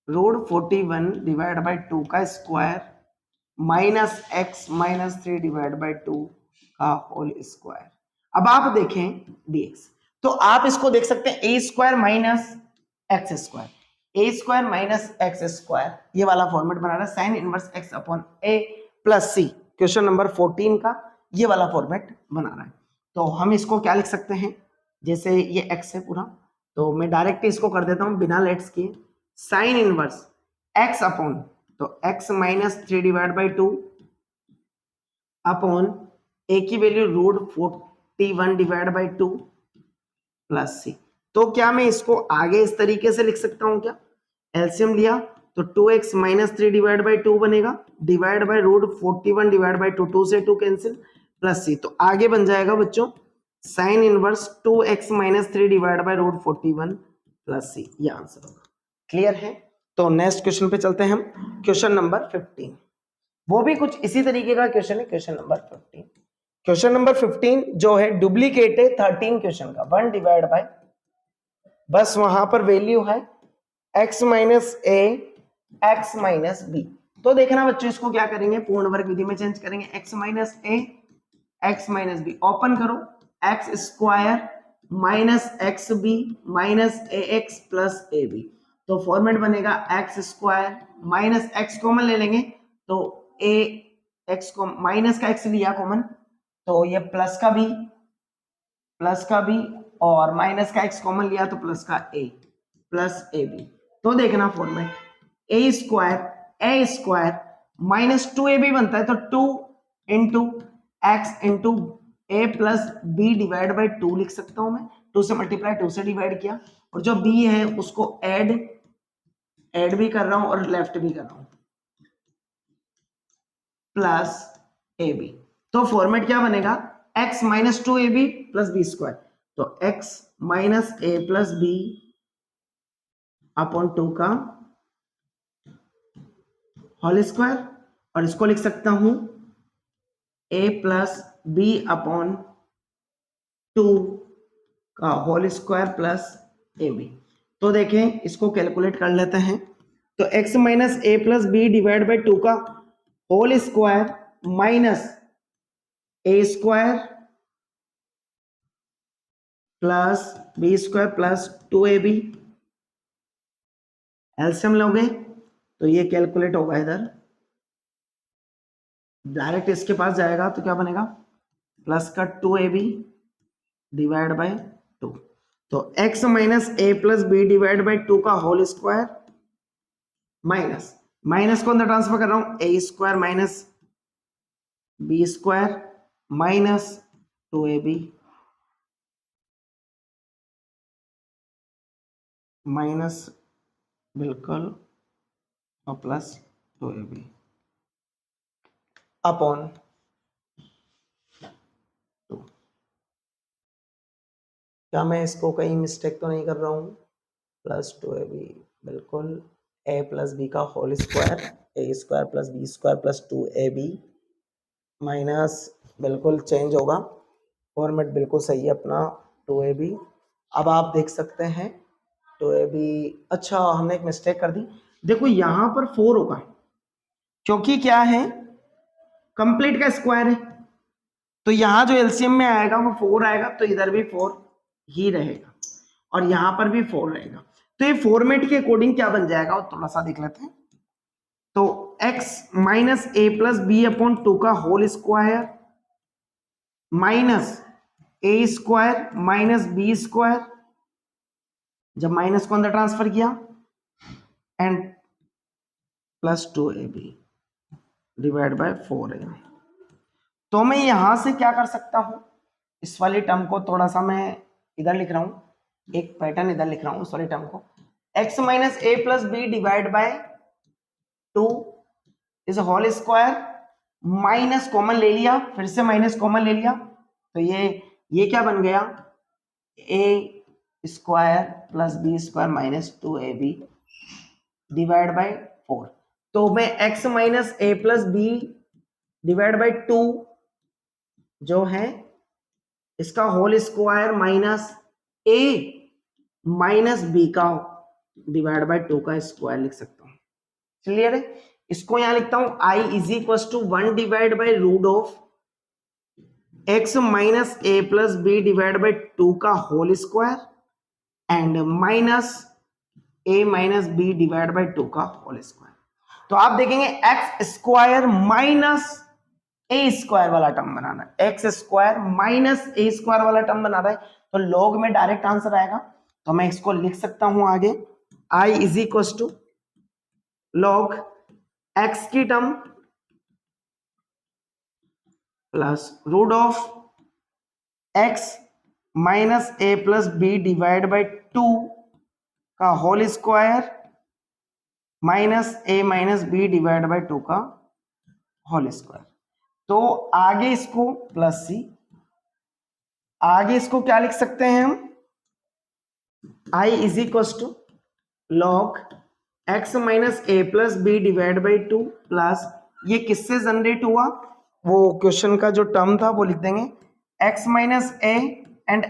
A: रूट 41 डिवाइड बाई 2 का square minus x minus 3 divide by 2 का होल स्क्वायर। अब आप देखें dx, तो आप इसको देख सकते हैं a square minus x square, a square minus x square, ये वाला फॉर्मेट बना रहा है sine inverse x upon a plus c, question number 14 का ये वाला फॉर्मेट बना रहा है। तो हम इसको क्या लिख सकते हैं, जैसे ये x है पूरा, तो मैं डायरेक्ट इसको कर देता हूं बिना लेट्स किए, साइन इनवर्स x अपॉन, तो x minus 3 divide by 2 upon a की value root 41 divide by 2 plus c. तो क्या मैं इसको आगे इस तरीके से लिख सकता हूं क्या, एलसीएम लिया तो 2x माइनस 3 डिवाइड बाई 2 बनेगा divide by root 41 divide by 2, 2 से 2 कैंसिल प्लस सी, तो आगे बन जाएगा बच्चों sine inverse 2x minus 3 divide by root 41 plus c, ये आंसर होगा। क्लियर है। तो नेक्स्ट क्वेश्चन पे चलते हैं हम, क्वेश्चन नंबर 15, वो भी कुछ इसी तरीके का क्वेश्चन है, क्वेश्चन नंबर 15। क्वेश्चन नंबर 15 जो है डुप्लीकेट है 13 क्वेश्चन का, 1 डिवाइड बाय, बस वहां पर वैल्यू है x minus a x minus B. तो देखना बच्चों इसको क्या करेंगे, पूर्ण वर्ग विधि में चेंज करेंगे, x minus a x minus b, open करो x square minus x b minus a x plus a b, तो फॉर्मेट बनेगा x square minus x common ले लेंगे, तो ए एक्स को माइनस का एक्स लिया कॉमन, तो ये प्लस का बी और माइनस का एक्स कॉमन लिया तो प्लस का ए प्लस ए बी। तो देखना फॉर्मेट ए स्क्वायर माइनस 2ab बनता है, तो 2 into x into a plus b divide by 2 लिख सकता हूं मैं, 2 से मल्टीप्लाई 2 से डिवाइड किया, और जो b है उसको ऐड भी कर रहा हूं और लेफ्ट भी कर रहा हूं प्लस ए बी। तो फॉर्मेट क्या बनेगा, x minus 2ab plus b square, तो x minus a plus b upon 2 का होल स्क्वायर, और इसको लिख सकता हूं a प्लस बी अपॉन 2 का whole square plus a b. तो देखें इसको कैलकुलेट कर लेते हैं, तो x minus a plus b divide by 2 का whole square minus a square plus b square plus 2ab, LCM लोगे तो ये कैलकुलेट होगा, इधर डायरेक्ट इसके पास जाएगा तो क्या बनेगा, प्लस का 2ab डिवाइड बाई 2, तो x minus a plus b divide by 2 का होल स्क्वायर माइनस माइनस को अंदर ट्रांसफर कर रहा हूं, a square minus b square minus 2ab minus बिल्कुल और प्लस 2ab अपॉन 2। क्या मैं इसको कहीं मिस्टेक तो नहीं कर रहा हूँ? प्लस 2ab, बिल्कुल a प्लस बी का whole square, a square plus b square plus 2ab minus, बिल्कुल चेंज होगा, फॉर्मेट बिल्कुल सही है अपना, 2ab। अब आप देख सकते हैं 2ab, अच्छा हमने एक मिस्टेक कर दी, देखो यहां पर 4 होगा क्योंकि क्या है, कंप्लीट का स्क्वायर है, तो यहां जो एलसीएम में आएगा वो 4 आएगा, तो इधर भी 4 ही रहेगा और यहां पर भी 4 रहेगा। तो ये फॉर्मेट के अकॉर्डिंग क्या बन जाएगा वो थोड़ा सा देख लेते हैं। तो x minus a plus b upon 2 का whole square minus a square minus b square, जब माइनस को अंदर ट्रांसफर किया, and plus 2ab divide bye 4a। तो मैं यहां से क्या कर सकता हूं, इस वाली टर्म को थोड़ा सा मैं इधर लिख रहा हूं, एक पैटर्न इधर लिख रहा हूं इस वाली टर्म को, x minus a plus b divide by 2 is whole square, minus common ले लिया, फिर से माइनस कॉमन ले लिया, तो ये क्या बन गया, a square plus b square minus 2ab divide by 4। तो मैं x minus a plus b divide by 2 जो है इसका whole square minus a minus b का डिवाइड बाय 2 का स्क्वायर लिख सकता हूं। क्लियर है? इसको यहां लिखता हूं i is equal to 1 divide by root of x minus a plus b divide by 2 का whole square and minus a minus b divide by 2 का होल स्क्वायर। तो आप देखेंगे x square minus a square वाला term बनाना है, x square minus a square वाला term बना रहा है, तो लॉग में डायरेक्ट आंसर आएगा। तो मैं इसको लिख सकता हूं आगे, i is equal to log x की term plus root of x minus a plus b divide by 2 का whole square minus a minus b divide by 2 का होल स्क्वायर। तो आगे इसको प्लस सी, आगे इसको क्या लिख सकते हैं हम, i is equal to log x minus a plus b divide by 2 plus, ये किससे जनरेट हुआ, वो क्वेश्चन का जो टर्म था वो लिख देंगे, x minus a and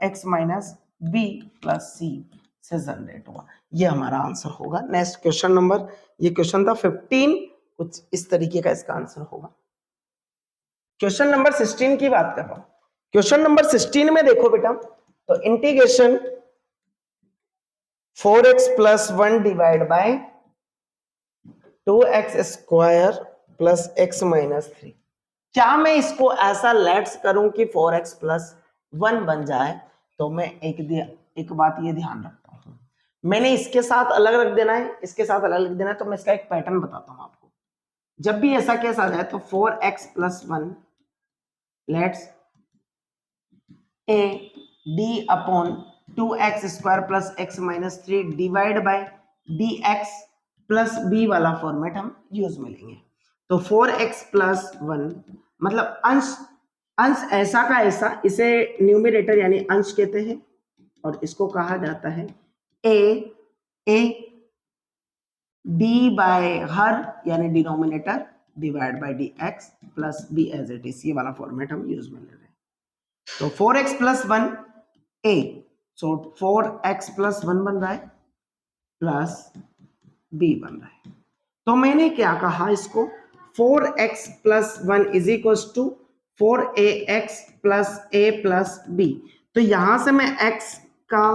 A: x minus b plus c से जनरेट हुआ। ये हमारा आंसर होगा। नेक्स्ट क्वेश्चन नंबर, ये क्वेश्चन था 15, कुछ इस तरीके का इसका आंसर होगा। क्वेश्चन नंबर 16 की बात कर रहा हूं। क्वेश्चन नंबर 16 में देखो बेटा, तो integration 4x plus 1 divide bye 2x square plus x minus 3। क्या मैं इसको ऐसा लेट्स करूं कि 4x प्लस 1 बन जाए, तो मैं एक बात ये ध्यान रखता हूं, मैंने इसके साथ अलग रख देना है, इसके साथ अलग रख देना है, तो मैं इसका एक पैटर्न बताता हूं आपको। जब भी ऐसा केस आ जाए तो 4x plus 1 let's a d upon 2x square plus x minus 3 divide by dx plus b वाला फॉर्मेट हम यूज में लेंगे। तो 4x प्लस 1 मतलब अंश, अंश ऐसा का ऐसा, इसे न्यूमरेटर यानी अंश कहते हैं और इसको कहा जाता है a d बाय हर यानी denominator divide by dx plus b as it is, ये वाला फॉर्मेट हम यूज में ले रहे हैं। तो 4x plus 1 a, so 4x plus 1 बन रहा है प्लस b बन रहा है। तो मैंने क्या कहा इसको, 4x plus 1 is equal to 4ax plus a plus b। तो यहां से मैं x का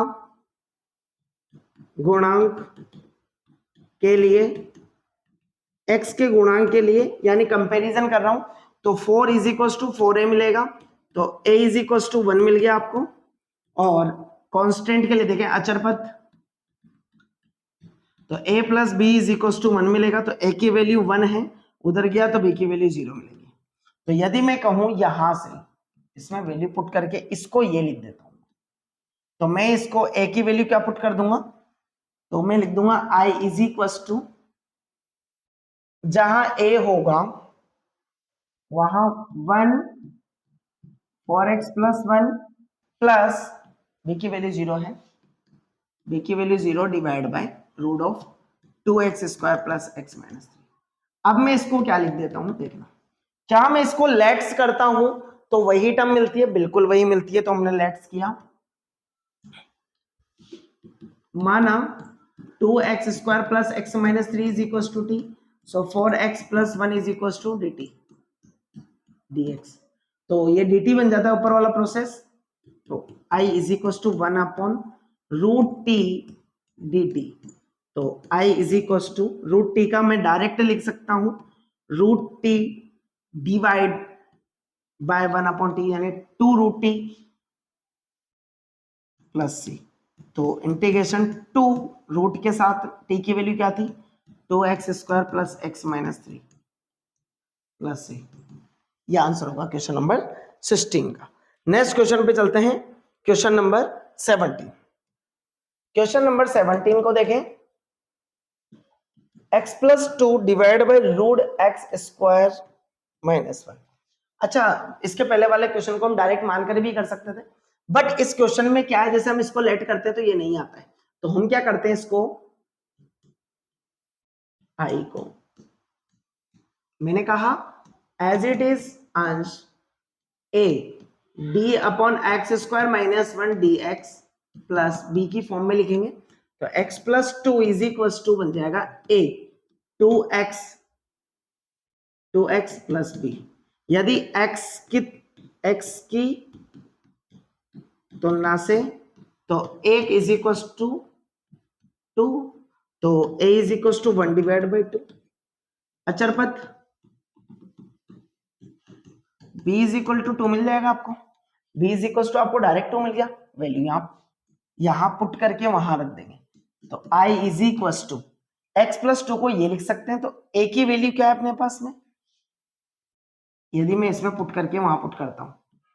A: गुणांक के लिए, x के गुणांक के लिए यानी कंपैरिजन कर रहा हूं, तो 4 इज इक्वल टू 4a मिलेगा, तो a इज इक्वल टू 1 मिल गया आपको। और कांस्टेंट के लिए देखें अचर पद, तो a plus b is equal to 1 मिलेगा, तो a की वैल्यू 1 है, उधर गया तो b की वैल्यू 0 मिलेगी। तो यदि मैं कहूं यहां से इसमें वैल्यू पुट करके इसको ये लिख देता हूं, तो मैं इसको a की वैल्यू क्या पुट कर दूंगा, तो मैं लिख दूंगा i इज इक्वल टू जहां ए होगा वहां 1 4x प्लस 1 प्लस बी की वैल्यू 0 है, बी की value 0 divide by root of 2x² plus x minus 3। अब मैं इसको क्या लिख देता हूं, देखना, क्या मैं इसको लेट्स करता हूं तो वही टर्म मिलती है, बिल्कुल वही मिलती है, तो हमने लेट्स किया, माना 2x² plus x minus 3 is equal to t, so 4x plus 1 is equal to dt dx। तो ये dt बन जाता है ऊपर वाला प्रोसेस, तो I is equal to 1 upon root t dt। तो I is equal to root t का मैं डायरेक्ट लिख सकता हूं root t divide by 1 upon t, यानी 2 रूट टी प्लस सी। तो इंटीग्रेशन 2 रूट के साथ टी की वैल्यू क्या थी 2x² plus x minus 3 plus c. ये आंसर होगा क्वेश्चन नंबर 16 का। नेक्स्ट क्वेश्चन पे चलते हैं, क्वेश्चन नंबर 17। क्वेश्चन नंबर 17 को देखें, x plus 2 divide by root x² minus 1। अच्छा, इसके पहले वाले क्वेश्चन को हम डायरेक्ट मानकर भी कर सकते थे, बट इस क्वेश्चन में क्या है, जैसे हम इसको लेट करते हैं तो ये नहीं आता है, तो हम क्या करते हैं, इसको आई को मैंने कहा एज इट इज अंश a d upon x² minus 1 dx plus b की फॉर्म में लिखेंगे, तो x plus 2 is equal to बन जाएगा a 2x प्लस बी। यदि x की तुलना से तो 1 इज इक्वल टू 2, तो a is equal to 1 divide by 2। अचरपथ b इज इक्वल टू 2 मिल जाएगा आपको, b इज इक्वल टू आपको डायरेक्ट 2 मिल गया, वैल्यू आप यहां पुट करके वहां रख देंगे, तो i is equal to x plus 2 को ये लिख सकते हैं, तो a की वैल्यू क्या है अपने पास में, यदि मैं इसमें पुट करके वहां पुट करता हूं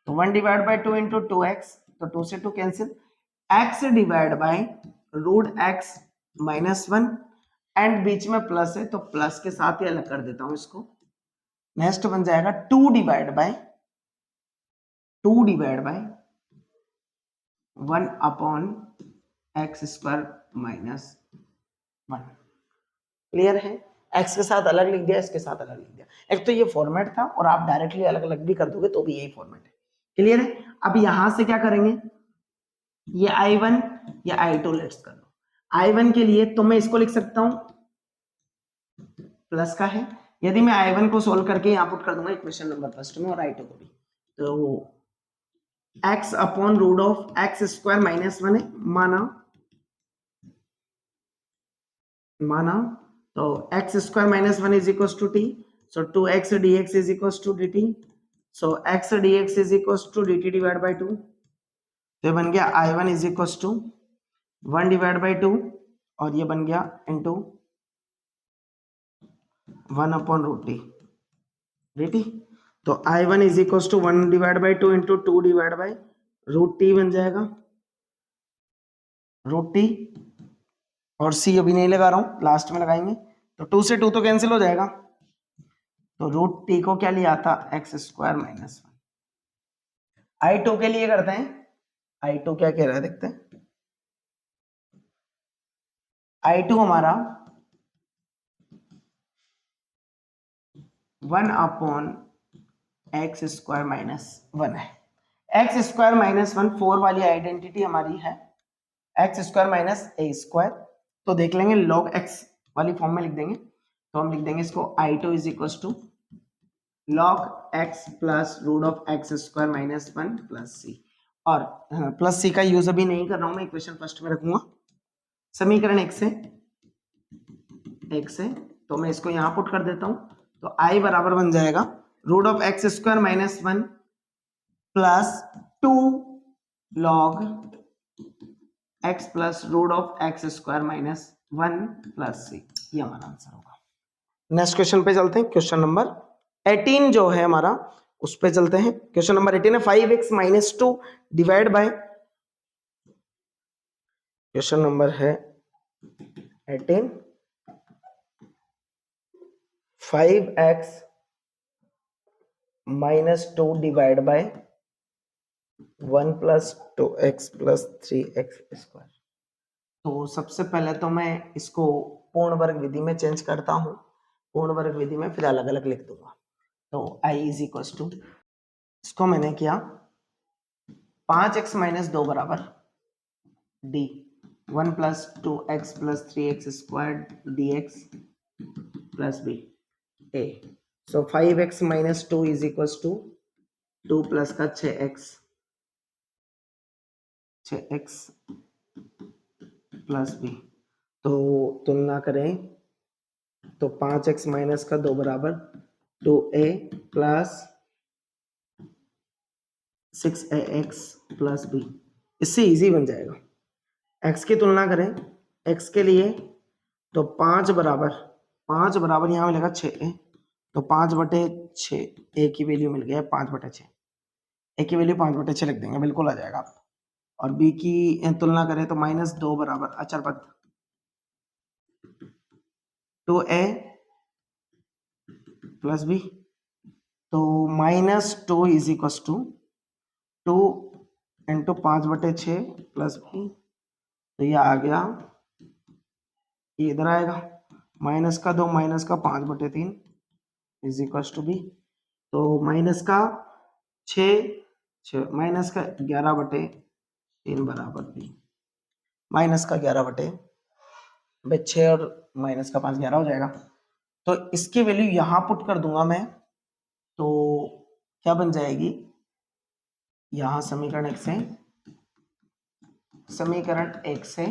A: तो 1 डिवाइड बाई 2 इंटू 2x, तो 2 से 2 cancel, x divide by root x minus 1 and बीच में प्लस है तो प्लस के साथ ही अलग कर देता हूं इसको। नेक्स्ट बन जाएगा 2 divide by 1 upon x² minus 1। Clear है, x के साथ अलग लिख दिया, इसके साथ अलग लिख दिया, एक तो ये फॉर्मेट था और आप डायरेक्टली अलग अलग भी कर दोगे तो भी यही फॉर्मेट है। क्लियर है, अब यहां से क्या करेंगे, ये I1 या I2 लेट्स कर लो। I1 के लिए तो मैं इसको लिख सकता हूं प्लस का है, यदि मैं I1 को सोल्व करके यहां पुट कर दूंगा इक्वेशन नंबर फर्स्ट में और I2 को भी, तो x upon root of x² minus 1 है, माना तो x² minus 1 is equal to t, so 2x dx is equal to dt, so x dx is equal to dt divide by 2, तो ये बन गया I1 is equal to 1 divide by 2 और ये बन गया into 1 upon root t dt, तो I1 is equal to 1 divide by 2 into 2 divide by root T बन जाएगा, रूट टी और c अभी नहीं लगा रहा हूं, लास्ट में लगाएंगे, तो 2 से 2 तो कैंसिल हो जाएगा, तो रूट टी को क्या लिया था x² माइनस 1। I2 के लिए करते हैं, I2 क्या कह रहा है देखते हैं, I2 हमारा 1 अपॉन x² माइनस 1 है, x² माइनस 1 4 वाली आइडेंटिटी हमारी है x² माइनस a², तो देख लेंगे log x वाली फॉर्म में लिख देंगे, तो हम लिख देंगे इसको I2 is equal to log x plus root of x² minus 1 plus c, और प्लस सी का यूज अभी नहीं कर रहा हूं मैं, इक्वेशन फर्स्ट में रखूंगा, समीकरण x है तो मैं इसको यहां पुट कर देता हूं, तो I बराबर बन जाएगा root of x² minus 1 plus 2 log x plus root of x² minus 1 plus c, ये हमारा आंसर होगा। नेक्स्ट क्वेश्चन पे चलते हैं, क्वेश्चन नंबर 18 जो है हमारा उस पे चलते हैं। क्वेश्चन नंबर 18 है 5x minus 2 divide bye, question number है 18 5x minus 2 divide by 1 plus 2x plus 3x square. तो सबसे पहले तो मैं इसको पूर्ण वर्ग विधि में चेंज करता हूं, पूर्ण वर्ग विधि में फिर अलग अलग लिख दूंगा। तो i इज इक्वल टू, इसको मैंने किया 5x माइनस 2 बराबर d 1 plus 2x plus 3x square dx plus b a। So 5x minus 2 is equal to 2 plus का 6x प्लस बी। तो तुलना करें तो 5x माइनस का 2 बराबर 2a plus 6ax plus b. इससे इजी बन जाएगा। x की तुलना करें, x के लिए तो 5 बराबर यहाँ मिलेगा 6a, तो 5/6 a की वैल्यू मिल गया 5/6, a की वैल्यू 5/6 लिख देंगे, बिल्कुल आ जाएगा। और b की तुलना करें तो -2 बराबर अचर पद 2a प्लस b। तो -2 is equal to 2 into 5/6 plus b। तो ये आ गया, ये इधर आएगा माइनस का 2 माइनस का 5/3 इज इक्वल टू b। तो माइनस का 6 माइनस का 11/3 बराबर b। माइनस का 11/6 और माइनस का 5 11 हो जाएगा। तो इसकी वैल्यू यहां पुट कर दूंगा मैं, तो क्या बन जाएगी, यहां समीकरण 1 से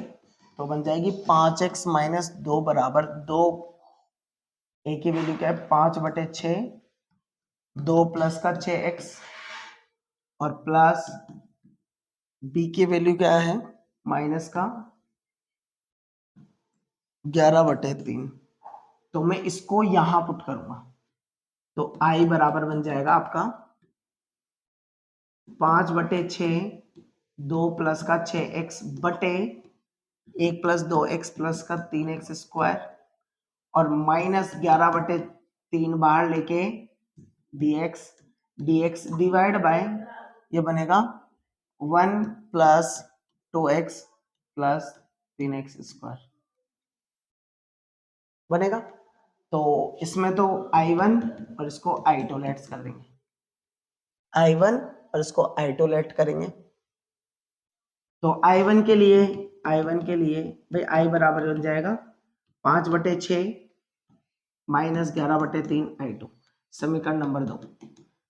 A: तो बन जाएगी 5x माइनस 2 बराबर 2, a की वैल्यू क्या है 5/6, 2 प्लस का 6x और प्लस b की वैल्यू क्या है माइनस का 11/3। तो मैं इसको यहां पुट करूंगा, तो i बराबर बन जाएगा आपका 5/6, 2 प्लस का 6x बटे 1 प्लस 2x प्लस का 3x स्क्वायर और माइनस 11/3 बाहर लेके dx डिवाइड बाय ये बनेगा 1 plus 2x plus 3x square बनेगा। तो इसमें तो i1 और इसको i2 लेट्स कर देंगे, i1 और इसको i2 लेट करेंगे। तो i1 के लिए भाई i बराबर बन जाएगा 5/6 माइनस 11/3 i2। समीकरण नंबर 2,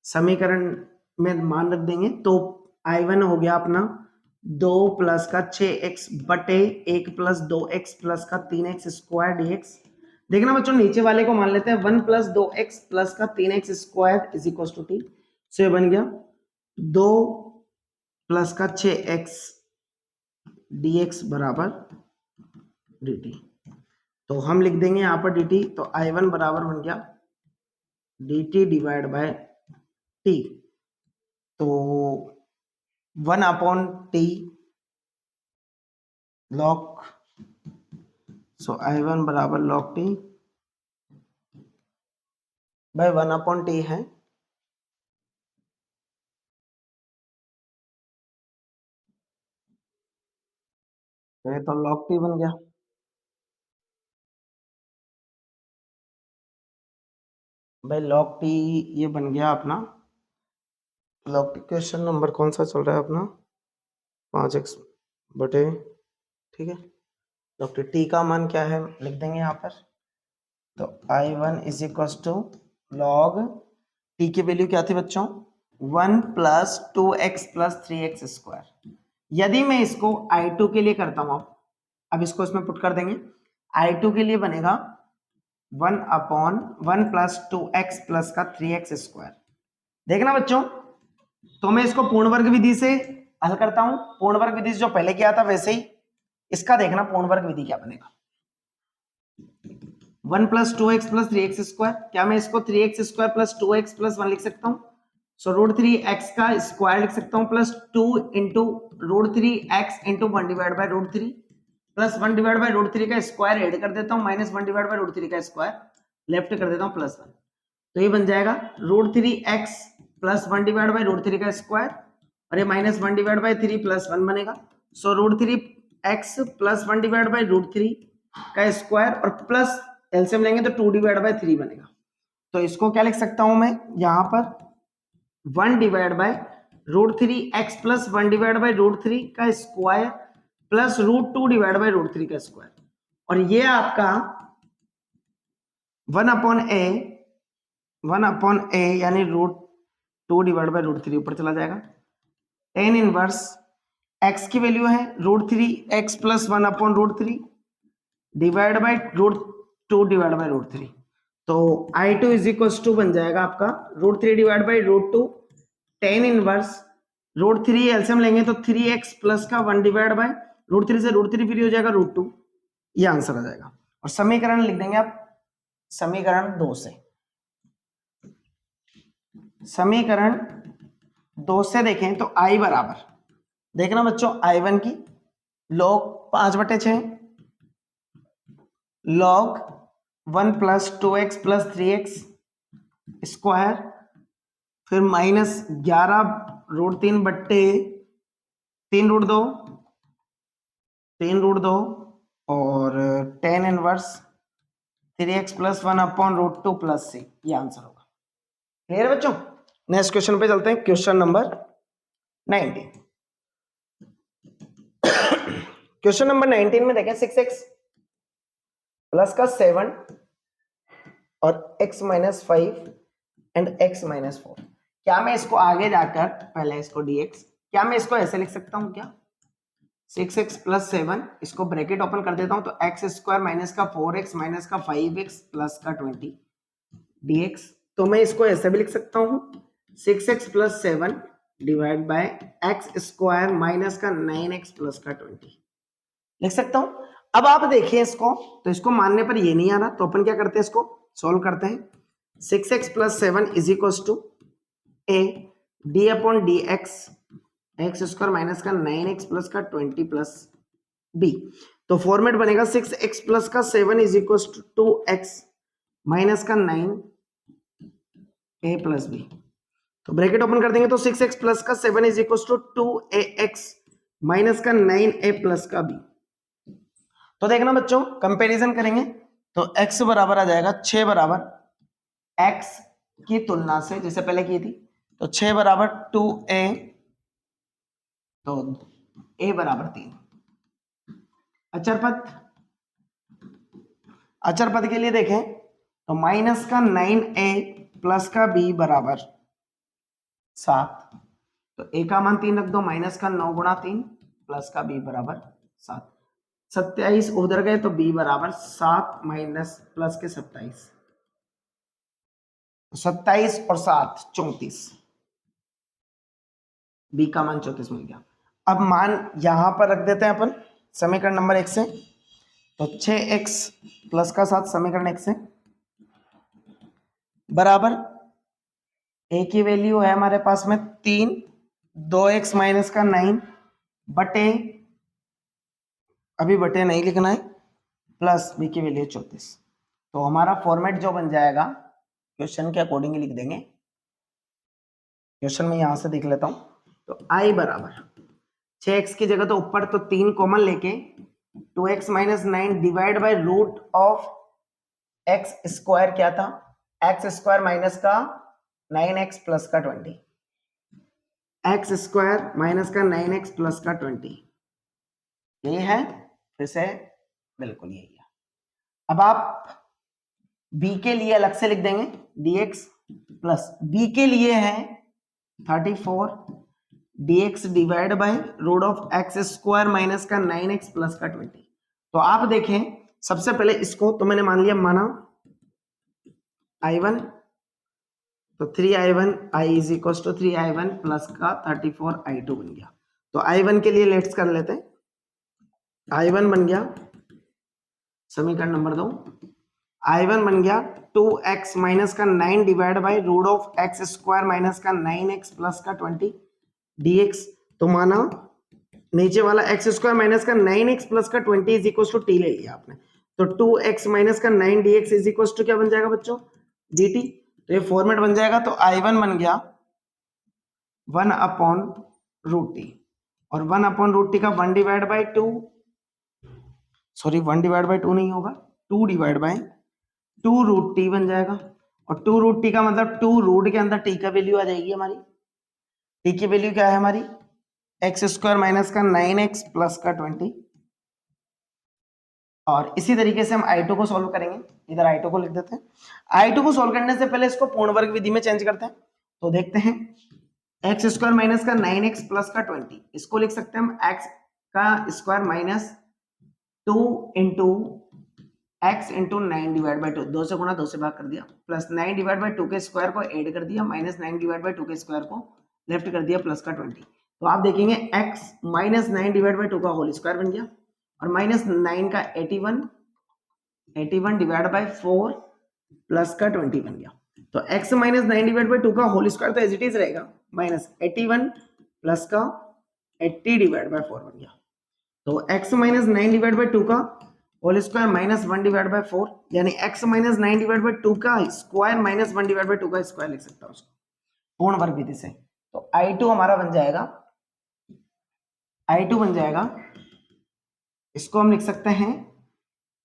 A: समीकरण में मान रख देंगे। तो i1 हो गया अपना 2 प्लस का 6x बटे 1 प्लस 2x प्लस का 3x स्क्वायर dx। देखना बच्चों नीचे वाले को मान लेते हैं 1 प्लस 2x प्लस का 3x square is equal to t। So ये बन गया 2 प्लस का 6x dx बराबर dt। तो हम लिख देंगे यहां पर dt। तो i1 बराबर बन गया dt डिवाइड बाय t। तो 1/t log, सो i1 बराबर log t बाय 1/t है। तो ये तो log t बन गया। भाई log t ये बन गया अपना log t। क्वेश्चन नंबर कौन सा चल रहा है अपना 5x बटे, ठीक है। log t का मान क्या है लिख देंगे यहाँ पर। तो i1 is equal to log t की वैल्यू क्या थी बच्चों 1 plus 2x plus 3x square. यदि मैं इसको i2 के लिए करता हूं, अब इसको इसमें पुट कर देंगे। i2 के लिए बनेगा 1/1 प्लस 2x प्लस का 3x स्क्वायर। देखना बच्चों, तो मैं इसको पूर्ण वर्ग विधि से हल करता हूं, पूर्ण वर्ग विधि से जो पहले किया था वैसे ही इसका देखना पूर्ण वर्ग विधि क्या बनेगा। 1 plus 2x plus 3x square, क्या मैं इसको 3x square plus 2x plus 1 लिख सकता हूं। सो √3x का स्क्वायर लिख सकता हूं plus 2 into √3x into 1 divide by √3 plus 1 divide by √3 का स्क्वायर ऐड कर देता हूं माइनस 1 डिवाइड बाय √3 का स्क्वायर। लेफ्ट कर देता हूँ +1, तो ये बन जाएगा √3x + 1 डिवाइड बाई √3 का स्क्वायर, और ये -1 डिवाइड बाई 3 + 1 बनेगा। सो √3x + 1 डिवाइड बाई √3 का स्क्वायर और प्लस एलसीएम लेंगे तो 2 डिवाइड बाई 3 बनेगा। तो इसको क्या लिख सकता हूं मैं यहाँ पर 1 divide by √3x + 1 divide by √3 का स्क्वायर प्लस √2 डिवाइड बाई √3 का स्क्वायर, और ये आपका 1/a यानी √2 डिवाइड बाई √3 ऊपर चला जाएगा। tan इनवर्स x की वैल्यू है √3x + 1/√3 divide by √2 divide by √3, तो I2 इज इक्वल टू बन जाएगा आपका √3 divide by √2 tan inverse √3 LCM लेंगे तो 3x प्लस का 1 डिवाइड बाई √3 से √3 फ्री हो जाएगा √2, ये आंसर आ जाएगा। और समीकरण लिख देंगे आप समीकरण 2 से, समीकरण 2 से देखें तो I बराबर, देखना बच्चों I1 की log 5/6 log 1 + 2x + 3x square, फिर -11 √3/3√2 और tan इनवर्स 3x + 1/√2 + c, ये आंसर होगा। क्लियर है बच्चों? नेक्स्ट क्वेश्चन पे चलते हैं, क्वेश्चन नंबर 19। क्वेश्चन नंबर 19 में देखें 6x प्लस का 7 और x - 5 एंड x - 4, क्या मैं इसको आगे जाकर पहले इसको dx, क्या मैं इसको ऐसे लिख सकता हूं क्या 6x + 7, इसको ब्रैकेट ओपन कर देता हूं तो x² माइनस का 4x माइनस का 5x प्लस का 20 dx, तो मैं इसको ऐसे भी लिख सकता हूं 6x + 7 divide by x² minus का 9x प्लस का 20 लिख सकता हूं। अब आप देखिए इसको, तो इसको मानने पर ये नहीं आ रहा, तो अपन क्या करते हैं, इसको सॉल्व करते हैं। 6x + 7 is equal to a d/dx x² minus का 9x प्लस का 20 प्लस b, तो फॉर्मेट बनेगा 6x प्लस का 7 is equal to 2x minus का 9 a प्लस b, तो ब्रैकेट ओपन कर देंगे तो 6x प्लस का 7 is equal to 2ax minus का 9a प्लस का b। तो देखना बच्चों कंपैरिजन करेंगे तो x बराबर आ जाएगा 6 बराबर x की तुलना से जैसे पहले की थी, तो 6 बराबर 2a, तो a बराबर 3। अचर पद के लिए देखें तो माइनस का 9a प्लस का b बराबर 7, तो a का मान 3 रख दो, माइनस का 9 × 3 प्लस का b बराबर 7, 27 उधर गए तो b बराबर 7 माइनस प्लस के 27, 27 और 7 34, b का मान 34 मिल गया। अब मान यहां पर रख देते हैं अपन समीकरण नंबर 1 से, तो 6x प्लस का 7 समीकरण 1 से बराबर a की वैल्यू है हमारे पास में 3, 2x माइनस का 9 बटे, अभी बटे नहीं लिखना है, प्लस b की वैल्यू 34, तो हमारा फॉर्मेट जो बन जाएगा क्वेश्चन के अकॉर्डिंग लिख देंगे। क्वेश्चन में यहां से देख लेता हूं, तो I बराबर 6x की जगह तो ऊपर तो 3 कॉमन लेके 2x minus 9 divide by root of x² क्या था, x² माइनस का 9x प्लस का 20, x² माइनस का 9x प्लस का 20, यही है, फिर से बिल्कुल यही है। अब आप b के लिए अलग से लिख देंगे dx प्लस b के लिए है 34 dx divide by root of x² minus का 9x प्लस का 20। तो आप देखें सबसे पहले इसको तो मैंने मान लिया, माना I1, तो 3I1 I is equal to 3I1 plus का 34 I2 बन गया। तो I1 के लिए लेट्स कर लेते हैं, I1 बन गया समीकरण नंबर 2, I1 बन गया 2x माइनस का 9 divide by root of x² minus का 9x प्लस का 20 dx, तो माना नीचे वाला x² माइनस का 9x प्लस का 20 इज इक्वल टू t ले लिया आपने, तो 2x माइनस का 9 dx इज इक्वल टू क्या बन जाएगा बच्चों, dt। तो ये फॉर्मेट बन जाएगा। तो I1 बन गया 1/√t, और 1/√t का 1/2, सॉरी 1/2 नहीं होगा, 2/2√t बन जाएगा। और 2√t का मतलब 2 रूट के अंदर t का वैल्यू आ जाएगी हमारी। t की वैल्यू क्या है हमारी, x² माइनस का 9x प्लस का 20। और इसी तरीके से हम I2 को सॉल्व करेंगे। इधर I2 को लिख देते हैं। I2 को सॉल्व करने से पहले इसको पूर्ण वर्ग विधि में चेंज करते हैं। तो देखते हैं, x² माइनस का 9x प्लस का 20, इसको लिख सकते हैं हम x का square minus 2 into x into 9/2, 2 से गुणा 2 से भाग कर दिया, प्लस 9/2 के स्क्वायर को ऐड कर दिया, माइनस 9/2 के स्क्वायर को लेफ्ट कर दिया, प्लस का 20। तो आप देखेंगे x माइनस 9/2 का होल स्क्वायर बन गया, और माइनस 9 का 81 डिवाइड बाय 4 प्लस का 20 बन गया। तो x माइनस 9/2 का होल स्क्वायर तो एज इट इज रहेगा, माइनस 81 प्लस का 80 डिवाइड बाय 4 बन गया। तो x माइनस 9/2 का होल स्क्वायर माइनस 1/4, यानी x माइनस 9/2 का स्क्वायर माइनस 1/2 का स्क्वायर लिख सकता हूं उसको पूर्ण वर्ग विधि से। तो I2 हमारा बन जाएगा, I2 बन जाएगा, इसको हम लिख सकते हैं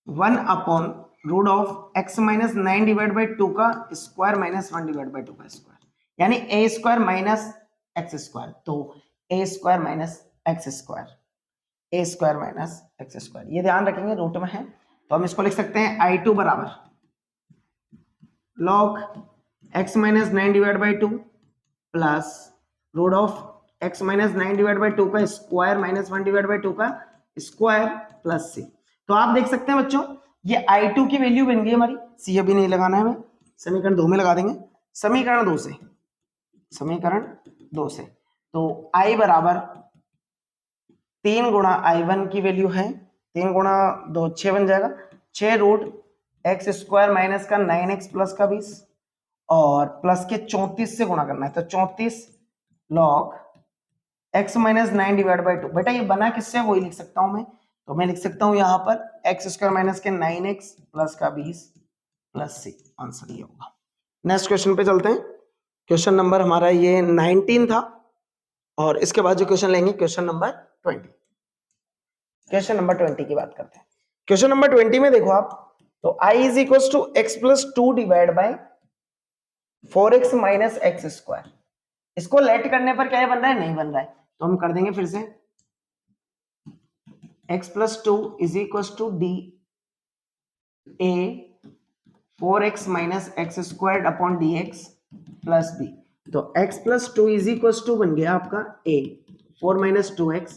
A: 1/√ऑफ x माइनस 9/2 का स्क्वायर माइनस 1/2 का स्क्वायर, यानी a square minus x square. तो a square minus x square, a square minus x square, ये ध्यान रखेंगे रूट में है। तो हम इसको लिख सकते हैं I2 बराबर log x minus 9/2 plus root of x minus 9/2 का स्क्वायर माइनस 1/2 का स्क्वायर प्लस c। तो आप देख सकते हैं बच्चों, ये I2 की वैल्यू बन गई हमारी, c अभी नहीं लगाना है, हमें समीकरण 2 में लगा देंगे। समीकरण 2 से तो I बराबर 3 गुणा I1 की वैल्यू है, 3 गुणा 2 6 बन जाएगा, 6 रूट एक्स स्क्वायर माइनस का 9x प्लस का 20, और प्लस के 34 से गुणा करना है, तो 34 log x माइनस 9/2। बेटा ये बना किससे वही लिख सकता हूं मैं, तो मैं लिख सकता हूं यहां पर एक्स स्क्वायर माइनस के 9x प्लस का 20 प्लस c। आंसर ये होगा। नेक्स्ट क्वेश्चन पे चलते हैं। क्वेश्चन नंबर हमारा ये 19 था, और इसके बाद जो क्वेश्चन लेंगे क्वेश्चन नंबर 20। क्वेश्चन नंबर 20 की बात करते हैं। क्वेश्चन नंबर 20 में देखो आप, तो i is equal to x plus 2 divide by 4x minus x square. इसको लेट करने पर क्या ये बन रहा है, नहीं बन रहा है, तो हम कर देंगे फिर से, x plus 2 is equal to d a 4x minus x square upon d x plus b. तो x plus 2 is equal to बन गया आपका a 4 minus 2x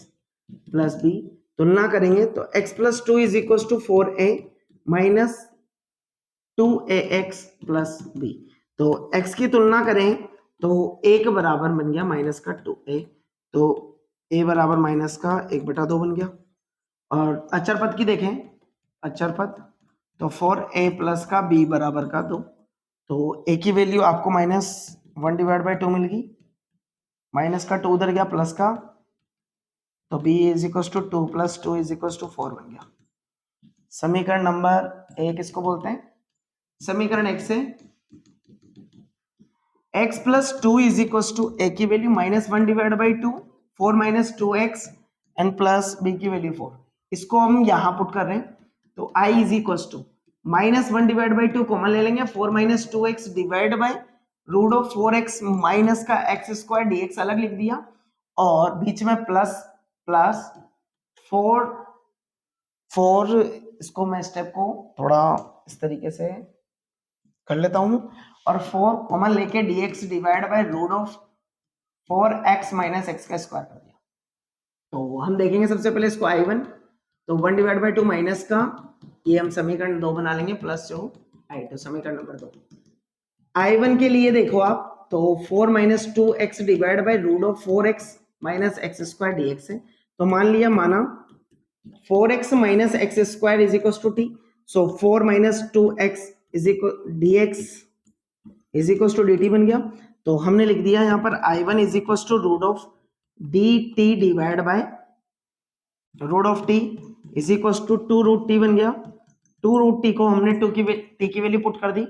A: plus b। तुलना करेंगे तो x plus 2 is equal to 4a minus 2ax plus b। तो x की तुलना करें तो a के बराबर बन गया माइनस का 2a, तो a बराबर माइनस का 1/2 बन गया। और अचर पद की देखें, अचर पद, तो 4a प्लस का b बराबर का 2, तो a की वैल्यू आपको माइनस 1/2 मिल गई, माइनस का 2 उधर गया प्लस का, तो b is equal to 2 plus 2 is equal to 4 बन गया। समीकरण नंबर 1 किसको बोलते हैं, समीकरण 1 से x plus 2 is equal to a की value minus 1/2, 4 minus 2x and plus b की वैल्यू 4। इसको हम यहां पुट कर रहे हैं, तो i is equal to minus 1/2 common ले लेंगे, 4 minus 2x divide by root of 4x minus का x स्क्वायर dx अलग लिख दिया, और बीच में प्लस प्लस 4 इसको मैं स्टेप को थोड़ा इस तरीके से कर लेता हूं, और 4 कॉमन लेके dx divide by root of 4x minus x का स्क्वायर कर दिया। तो हम देखेंगे सबसे पहले इसको I1, तो 1/2 माइनस का, ये हम समीकरण 2 बना लेंगे, प्लस जो I2 समीकरण नंबर 2। I1 के लिए देखो आप, तो 4 minus 2x divide by root of 4x minus x square dx है, तो मान लिया, माना 4x minus x square is equal to t, so 4 minus 2x is equal dx is equal to dt बन गया। तो हमने लिख दिया यहाँ पर I1 is equal to root of dt divide by root of t is equal to 2 root t बन गया, टू रूट टी को हमने टी की वैल्यू पुट कर दी,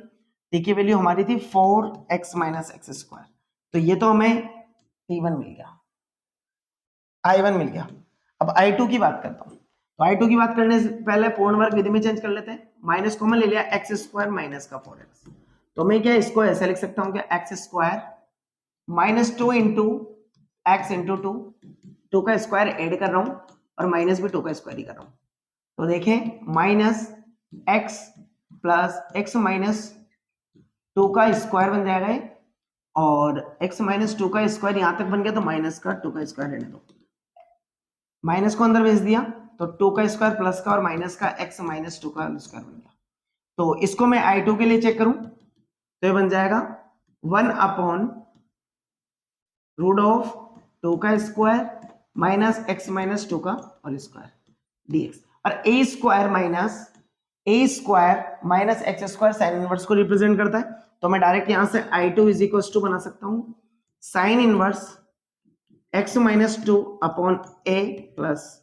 A: टी की वैल्यू हमारी थी 4x माइनस एक्स स्क्वायर, तो ये तो हमें T1 मिल गया, I1 मिल गया। अब I2 की बात करता हूँ, तो I2 की बात करने से पहले पूर्ण वर्ग विधि में चेंज कर लेते हैं, माइनस कॉमन ले लिया, एक्स स्क्वायर माइनस का 4x, तो मैं क्या इसको ऐसे लिख सकता हूँ क्या, x square minus 2 into x into 2 का स्क्वायर ऐड कर रहा हूँ और माइनस भी 2 का स्क्वायर ही कर रहा हूँ, तो देखें minus x plus x minus 2 का स्क्वायर बन जाएगा ये, और x माइनस 2 का स्क्वायर यहां तक बन गया, तो माइनस का 2 का स्क्वायर रहने दो, माइनस को अंदर भेज दिया तो 2 का स्क्वायर प्लस का और माइनस का x माइनस 2 का स्क्वायर बन गया। तो इसको मैं I2 के लिए चेक करूं तो ये बन जाएगा 1 अपॉन रूट ऑफ 2 का स्क्वायर माइनस x माइनस 2 का और स्क्वायर dx, और a square minus x square sine inverse को रिप्रेजेंट करता है, तो मैं डायरेक्ट यहां से I2 इज इक्वल टू बना सकता हूं sign inverse x minus 2 upon a plus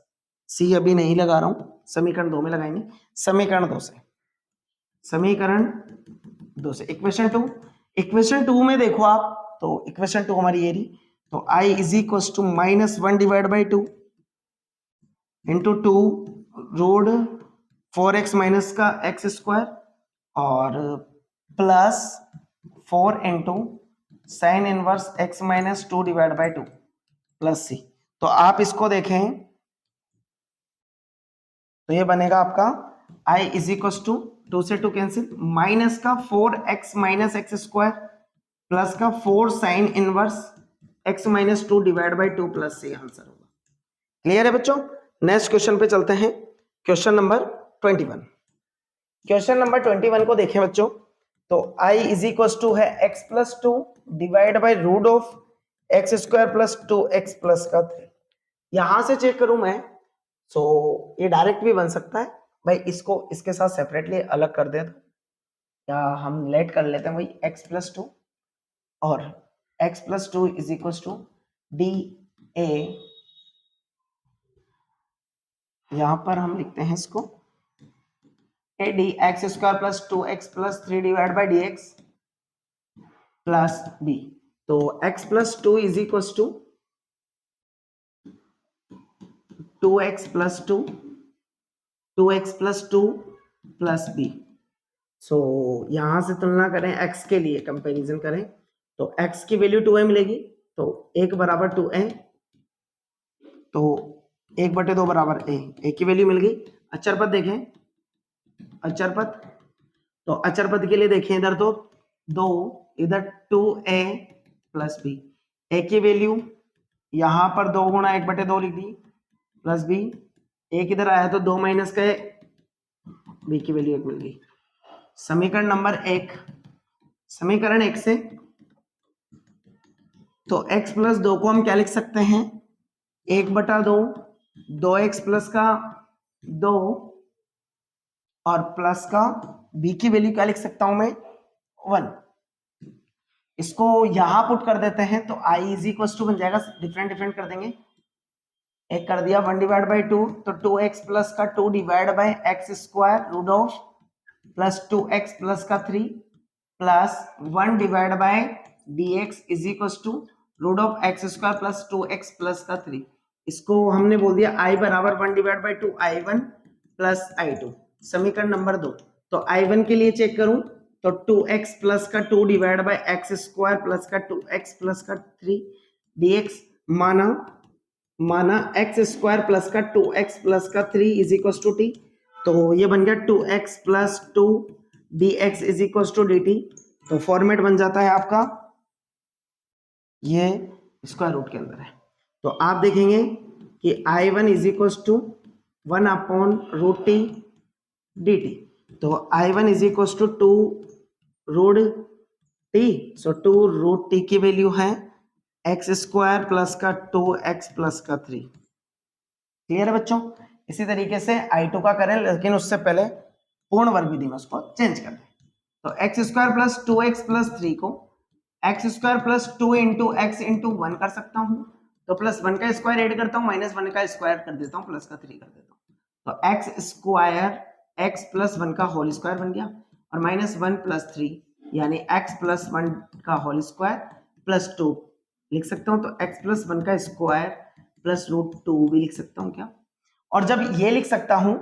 A: c, अभी नहीं लगा रहा हूं, समीकरण 2 में लगाएंगे, समीकरण 2 से इक्वेशन 2 में देखो आप, तो इक्वेशन 2 हमारी ये रही, तो I is equal to minus 1 divide by 2 into 2 root 4x minus का एक्स स्क्वायर और plus 4 into sine inverse x minus 2 divide by 2 plus c, तो आप इसको देखें तो ये बनेगा आपका I इज इक्वल टू 2 से 2 कैंसिल, माइनस का 4x minus x square plus का 4 sign inverse x minus 2 divide by 2 plus c answer होगा। क्लियर है बच्चों? नेक्स्ट क्वेश्चन पे चलते हैं, क्वेश्चन नंबर 21। क्वेश्चन नंबर 21 को देखें बच्चों, तो I इज इक्वल टू है x plus 2 divide by root of x square plus 2x plus का 3, यहां से चेक करूं मैं तो ये डायरेक्ट भी बन सकता है, भाई इसको इसके साथ सेपरेटली अलग कर दे, तो या हम लेट कर लेते हैं वही x प्लस 2 और x plus 2 is equal to d a, यहां पर हम लिखते हैं इसको a d x square plus 2x plus 3 divide by d x plus b, तो x plus 2 is equal to 2x plus 2 2x plus 2 plus b, so यहां से तुलना करें x के लिए कंपैरिजन करें, तो x की वैल्यू 2a मिलेगी, तो 1 बराबर 2a, तो 1/2 बराबर a की वैल्यू मिल गई। अचर पद देखें, अचर पद, तो अचर पद के लिए देखें इधर तो 2, इधर 2a प्लस b, a की वैल्यू यहां पर 2 गुणा 1/2 लिख दी प्लस b, एक इधर आया तो 2 माइनस का b की वैल्यू 1 मिल गई। समीकरण नंबर 1, समीकरण 1 से तो x प्लस 2 को हम क्या लिख सकते हैं, 1/2, 2x प्लस का 2 और प्लस का b की वैल्यू क्या लिख सकता हूं मैं, 1, इसको यहां पुट कर देते हैं, तो I इज इक्वल टू बन जाएगा, डिफरेंट कर देंगे, एक कर दिया 1 डिवाइड बाई 2, तो 2x प्लस का 2 divide by x square root of plus 2x plus का 3 plus 1 divide by dx is equal to root of x square plus 2x plus का 3, इसको हमने बोल दिया I बराबर 1 divide by 2 I1 plus I2। समीकरण number 2, तो I1 के लिए चेक करूं तो 2x प्लस का 2 divide by x square plus का 2x प्लस का 3 dx माना एक्स स्क्वायर प्लस का 2x प्लस का 3 इज इक्वल टू टी, तो ये बन गया 2x plus 2 dx is equal to dt, तो फॉर्मेट बन जाता है आपका ये स्क्वायर रूट के अंदर है, तो आप देखेंगे कि I1 is equal to 1 upon root t dt, तो I1 is equal to 2 root t, so 2 root t की वैल्यू है एक्स स्क्वायर प्लस का 2x प्लस का 3। क्लियर है बच्चों? इसी तरीके से I2 का करें, लेकिन उससे पहले पूर्ण वर्ग विधि में उसको चेंज कर दें, तो x square plus 2x plus 3 को x square plus 2 into x into 1 कर सकता हूं, तो प्लस 1 का स्क्वायर ऐड करता हूं, माइनस 1 का स्क्वायर कर देता हूं, प्लस का 3 कर देता हूं, तो x square x plus one का होल स्क्वायर बन गया, और माइनस वन प्लस थ्री यानी एक्स प्लस वन का होल स्क्वायर प्लस टू लिख सकता हूँ। तो एक्स प्लस वन का स्क्वायर प्लस रूट टू भी लिख सकता हूँ क्या। और जब ये लिख सकता हूँ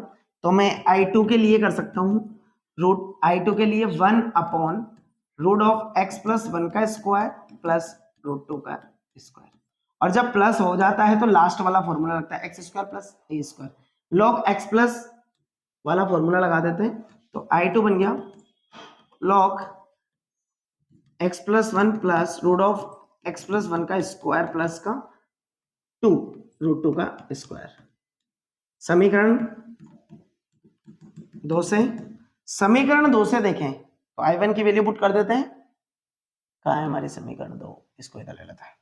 A: तो मैं i2 के लिए कर सकता हूँ रूट i2 के लिए 1 upon root of x plus one का स्क्वायर प्लस रूट टू का स्क्वायर। और जब प्लस हो जाता है तो लास्ट वाला फॉर्मूला लगता है एक्स स्क्वायर प्लस ए स्क्वायर। लॉग एक्स प्लस वाला फॉर्मूला लगा देते हैं, तो i2 बन गया log x plus one plus root of x plus one का स्क्वायर प्लस का टू रूट टू का स्क्वायर। समीकरण दो से देखें तो i1 की वैल्यू पुट कर देते हैं। कहाँ है हमारे समीकरण दो, इसको इधर ले लेते हैं।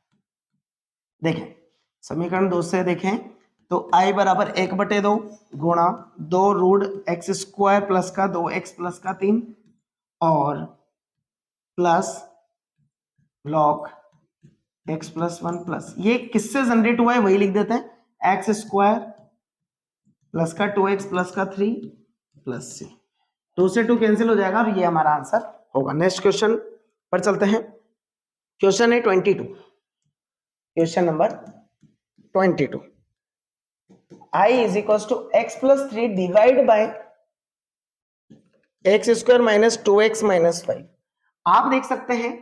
A: देखें समीकरण दो से देखें तो i बराबर 1/2 गुणा 2 रूट एक्स स्क्वायर प्लस का 2x प्लस का 3 और plus log x plus one plus ये किससे जनरेट हुआ है वही लिख देते हैं, एक्स स्क्वायर प्लस का 2x प्लस का 3 प्लस c। 2 से 2 कैंसिल हो जाएगा और ये हमारा आंसर होगा। नेक्स्ट क्वेश्चन पर चलते हैं। क्वेश्चन है 22, question number 22। i is equal to x plus 3 divide by x square minus 2x minus 5। आप देख सकते हैं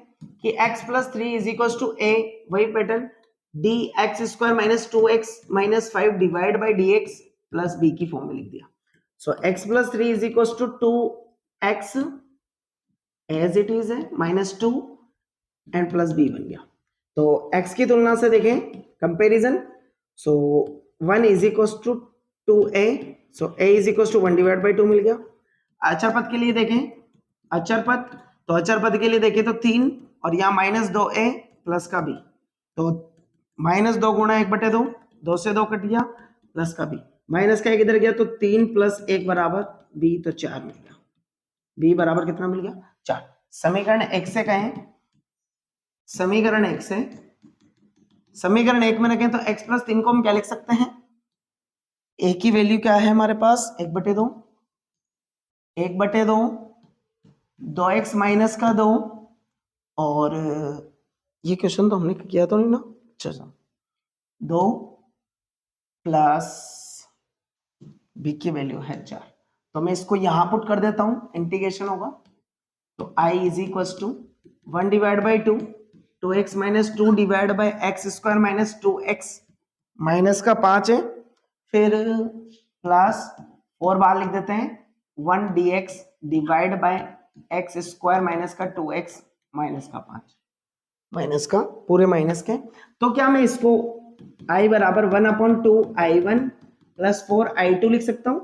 A: कि x plus 3 is equal to a, वही pattern d x square minus 2x minus 5 divide by d x plus b की form में लिख दिया। So x plus 3 is equal to 2x as it is है माइनस 2 एंड प्लस b बन गया। तो x की तुलना से देखें comparison, so 1 is equal to 2a, सो a is equal to 1 divide by 2 मिल गया। अचर पद के लिए देखें, अचर पद तो अचर पद के लिए देखें तो 3 और यहाँ माइनस 2a प्लस का b, तो माइनस 2 गुणा 1/2, 2 से 2 कट गया प्लस का b, माइनस का 1 इधर गया तो 3 प्लस 1 बराबर b, तो 4 मिल गया। b बराबर कितना मिल गया 4। समीकरण 1 से कहें, समीकरण 1 से, समीकरण 1 में रखें तो x प्लस 3 को हम क्या लिख सकते हैं, a की वैल्यू क्या है हमारे पास 1/2, 1/2 2x माइनस का 2 और ये क्वेश्चन तो हमने किया तो नहीं ना, अच्छा 2 प्लस b की वैल्यू है 4। तो मैं इसको यहां पुट कर देता हूं, इंटीग्रेशन होगा तो i is equal to 1 divide by 2, 2x minus 2 divide by x square minus 2x minus का 5 है, फिर प्लस 4 बार लिख देते हैं 1 dx divide by x square minus का 2x माइनस का 5, माइनस का पूरे माइनस के। तो क्या मैं इसको i बराबर 1/2 i1 प्लस 4 i2 लिख सकता हूं।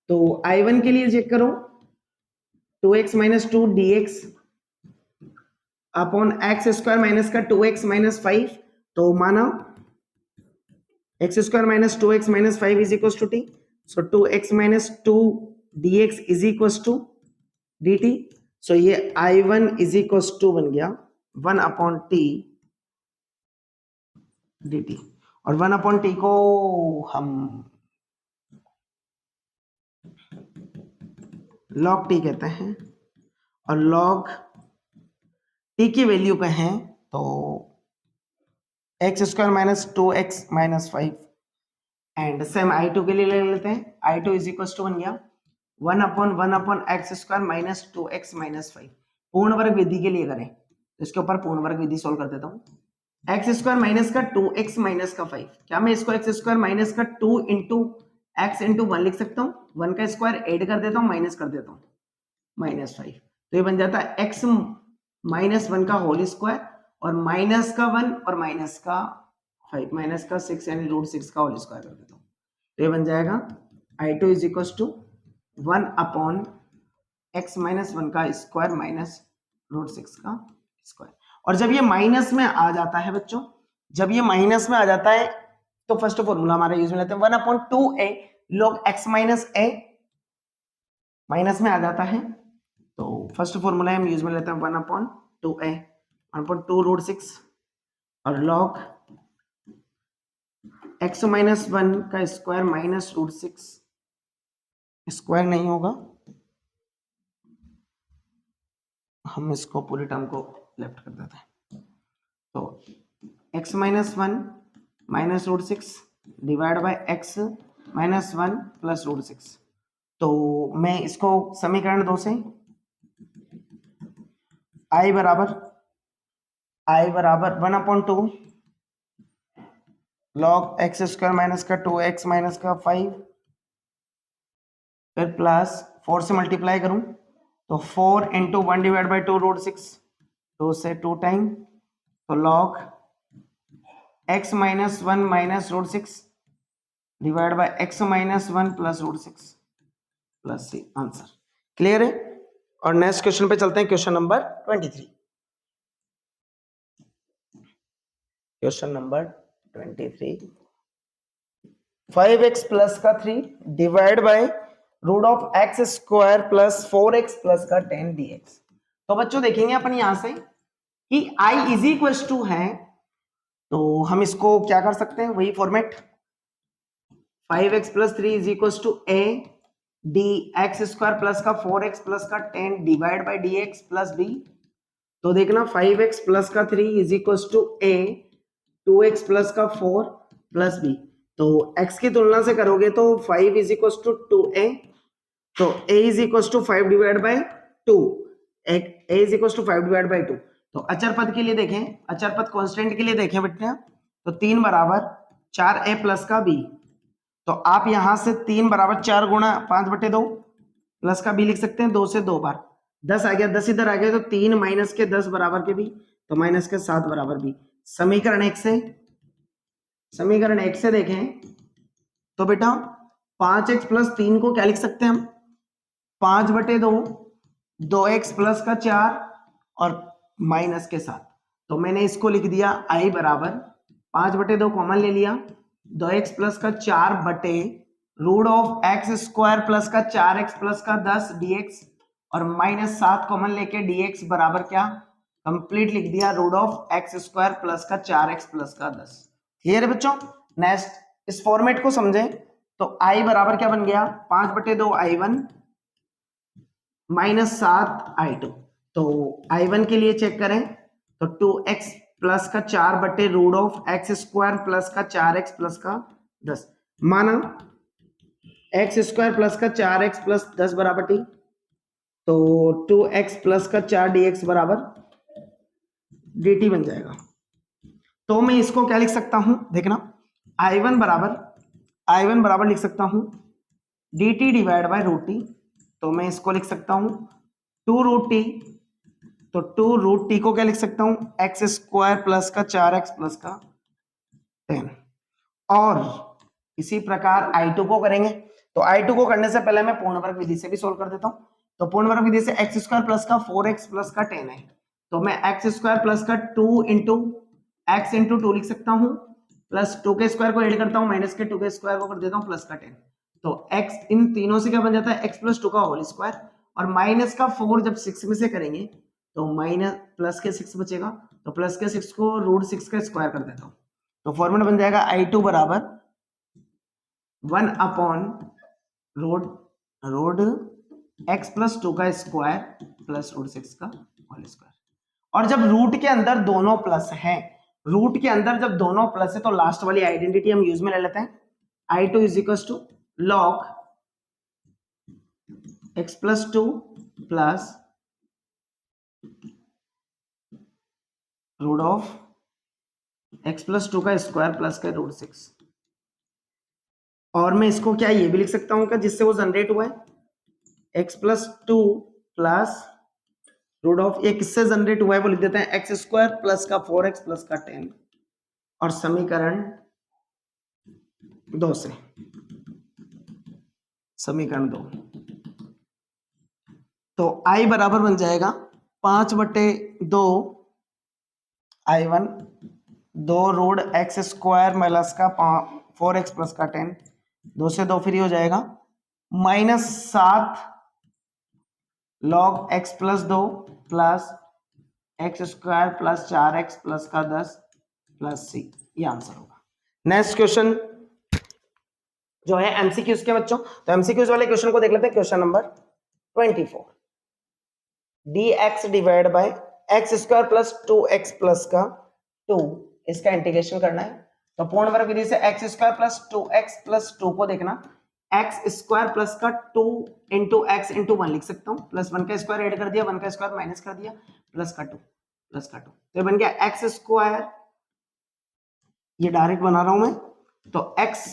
A: तो i1 के लिए चेक करो 2x minus 2 dx upon x square minus का 2x माइनस 5, तो माना x square minus 2x minus 5 is equal to t, so 2x minus 2 dx is equal to dt। So ये i1 इज इक्वल टू बन गया 1/t dt, और 1/t को हम log t कहते हैं, और log t की वैल्यू पे हैं तो x square minus 2x minus 5 and same i2 के लिए ले लेते हैं, i2 इज इक्वल टू बन गया 1/1 x square minus 2x minus 5। पूर्ण वर्ग विधि के लिए करें तो इसके ऊपर पूर्ण वर्ग विधि सोल्व कर देता हूं। एक्स स्क्वायर माइनस का 2x माइनस का 5, क्या मैं इसको एक्स स्क्वायर माइनस का 2 इंटू एक्स इंटू 1 लिख सकता हूँ, 1 का स्क्वायर ऐड कर देता हूँ माइनस कर देता हूँ माइनस 5, तो ये बन जाता है x माइनस 1 का होल स्क्वायर और माइनस का 1 और माइनस का 5 माइनस का 6 यानी रूट 6 का होल स्क्वायर कर देता हूँ, तो ये बन जाएगा i2 is equal to 1/x minus 1 का स्क्वायर माइनस रूट 6 का स्क्वायर। और जब ये माइनस में आ जाता है बच्चों, जब ये माइनस में आ जाता है तो फर्स्ट फॉर्मूला हमारा यूज में लेते हैं 1/2a log x minus a, minus में आ जाता है तो फर्स्ट फॉर्मूला हम यूज में लेते हैं 1/2a 1/2 रूट 6 और log x माइनस 1 का स्क्वायर माइनस रूट 6, स्क्वायर नहीं होगा हम इसको पूरी टर्म को लेफ्ट कर देते हैं। तो x minus one minus root six divide by x minus one plus root six. तो मैं इसको समीकरण 2 से i बराबर 1/2 log एक्स स्क्वायर माइनस का 2x माइनस का 5 फिर प्लस 4 से मल्टीप्लाई करूं तो 4 इंटू 1 डिवाइड बाई 2 रूट 6, 2 से 2 टाइम, तो log x minus one minus root six divide by x minus one plus root six plus c. Answer clear है। और नेक्स्ट क्वेश्चन पे चलते हैं, question number 23। Question number 23, 5x plus का 3 divide by root of x square plus 4x plus का 10 dx। तो बच्चों देखेंगे अपन यहां से कि i इज इक्वल टू है, तो हम इसको क्या कर सकते हैं, वही format 5x plus 3 is equal to a d x square plus का 4x प्लस का 10 divide by d x plus b. तो देखना 5x प्लस का 3 is equal to a 2x plus का 4 प्लस b। तो x की तुलना से करोगे तो 5 इज इक्वल टू 2a, तो a is equal to 5 divide by 2, a is equal to 5 divide by 2। तो अचर पद के लिए देखें, अचर पद कांस्टेंट के लिए देखें बेटा, तो 3 बराबर 4a प्लस का b। तो आप यहां से 3 बराबर 4 गुणा 5/2 प्लस का b लिख सकते हैं, 2 से 2 बार 10 आ गया, 10 इधर आ गया, तो 3 माइनस के 10 बराबर के b, तो माइनस के 7 बराबर b। समीकरण 1 से देखें तो बेटा 5x प्लस 3 को क्या लिख सकते हैं हम, 5/2, 2x प्लस का 4 और माइनस के 7। तो मैंने इसको लिख दिया i बराबर 5/2 कॉमन ले लिया, 2x प्लस का 4 बटे root of x square plus का 4x प्लस का 10 dx और माइनस 7 कॉमन लेके dx बराबर क्या, कंप्लीट लिख दिया root of x square plus का 4x प्लस का 10। क्लियर है बच्चों। नेक्स्ट इस फॉर्मेट को समझें तो i बराबर क्या बन गया, 5/2 i1 माइनस 7 i2। तो i1 के लिए चेक करें तो 2x प्लस का 4 बटे root of x square plus का 4x प्लस का 10, माना एक्स स्क्वायर प्लस का 4x प्लस 10 बराबर t, तो 2x प्लस का 4 dx बराबर dt बन जाएगा। तो मैं इसको क्या लिख सकता हूं, देखना i1 बराबर लिख सकता हूं dt divide by root t। तो मैं इसको लिख सकता हूं 2 रूट t, तो 2 रूट t को क्या लिख सकता हूं, एक्स स्क्वायर प्लस का 4x प्लस का 10। और इसी प्रकार i2 को करेंगे, तो i2 को करने से पहले मैं पूर्ण वर्ग विधि से भी सोल्व कर देता हूं। तो पूर्ण वर्ग विधि से एक्स स्क्वायर प्लस का 4x प्लस का 10 है, तो मैं एक्स स्क्वायर प्लस का 2 इंटू एक्स इंटू 2 लिख सकता हूं, प्लस 2 के स्क्वायर को ऐड करता हूं, माइनस के 2 के स्क्वायर को कर देता हूं प्लस का 10। तो x इन तीनों से क्या बन जाता है, x प्लस 2 का होल स्क्वायर, और माइनस का 4 जब 6 में से करेंगे तो माइनस प्लस के 6 बचेगा, तो प्लस के 6 को रूट 6 का स्क्वायर कर देता हूं। तो फॉर्मूला बन जाएगा i2 बराबर 1 रूट x प्लस 2 का स्क्वायर प्लस रूट 6 का होल स्क्वायर। और जब रूट के अंदर दोनों प्लस हैं, रूट के अंदर जब दोनों प्लस है तो लास्ट वाली आइडेंटिटी हम यूज में ले लेते हैं, i2 is equal to log x plus 2 plus root of x plus 2 का स्क्वायर प्लस का रूट 6। और मैं इसको क्या ये भी लिख सकता हूं क्या, जिससे वो जनरेट हुआ है x plus 2 plus root of, ये किससे जनरेट हुआ है वो लिख देते हैं एक्स स्क्वायर प्लस का 4x प्लस का 10, और समीकरण 2 से, समीकरण 2, तो i बराबर बन जाएगा 5/2 i1 2 root x square plus का 4x प्लस का 10, 2 से 2 फ्री हो जाएगा, minus 7 log x plus 2 plus x square plus 4x plus का 10 प्लस c। ये आंसर होगा। नेक्स्ट क्वेश्चन जो है एमसीक्यूज के बच्चों, तो एमसीक्यूज वाले क्वेश्चन को देख लेते हैं। Question number 24, dx divide by x square plus 2x plus का 2, इसका इंटीग्रेशन करना है। तो पूर्ण वर्ग विधि से x square plus 2x plus 2 को देखना, एक्स स्क्वायर प्लस का 2 इंटू एक्स इंटू 1 लिख सकता हूँ, प्लस 1 का स्क्वायर ऐड कर दिया, 1 का स्क्वायर माइनस कर दिया, प्लस का 2 प्लस का 2, तो ये बन गया एक्स स्क्वायर, ये डायरेक्ट बना रहा हूं मैं, तो x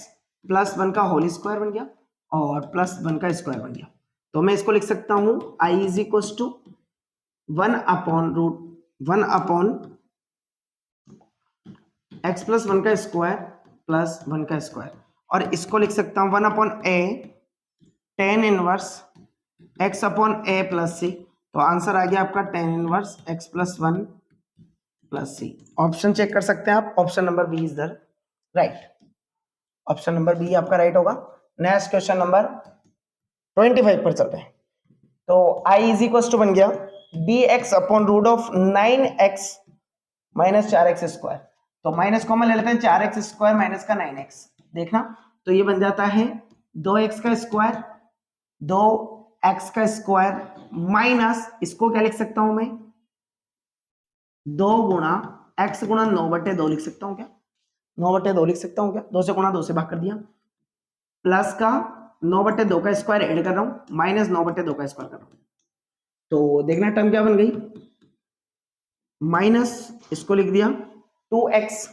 A: प्लस 1 का होल स्क्वायर बन गया और प्लस 1 का स्क्वायर बन गया। तो मैं इसको लिख सकता हूं i is equal to 1 upon x plus 1 का स्क्वायर प्लस 1 का स्क्वायर, और इसको लिख सकता हूं 1 upon a tan inverse x upon a plus c। तो आंसर आ गया आपका tan inverse x plus 1 plus c. Option check कर सकते हैं आप, option number b is the right, option number b आपका राइट होगा। नेक्स्ट क्वेश्चन नंबर 25 पर चलते हैं। तो i इज इक्वल टू बन गया dx upon root of 9x minus 4x square. तो माइनस कॉमन ले लेते हैं, 4x स्क्वायर माइनस का 9x, देखना तो ये बन जाता है 2x का स्क्वायर 2x का स्क्वायर माइनस, इसको क्या लिख सकता हूं मैं, 2 गुणा x गुणा 9/2 लिख सकता हूं क्या, 9/2 लिख सकता हूं क्या, 2 से गुणा 2 से भाग कर दिया, प्लस का 9/2 का स्क्वायर ऐड कर रहा हूं, माइनस 9/2 का स्क्वायर कर रहा हूं। तो देखना टर्म क्या बन गई, माइनस इसको लिख दिया 2x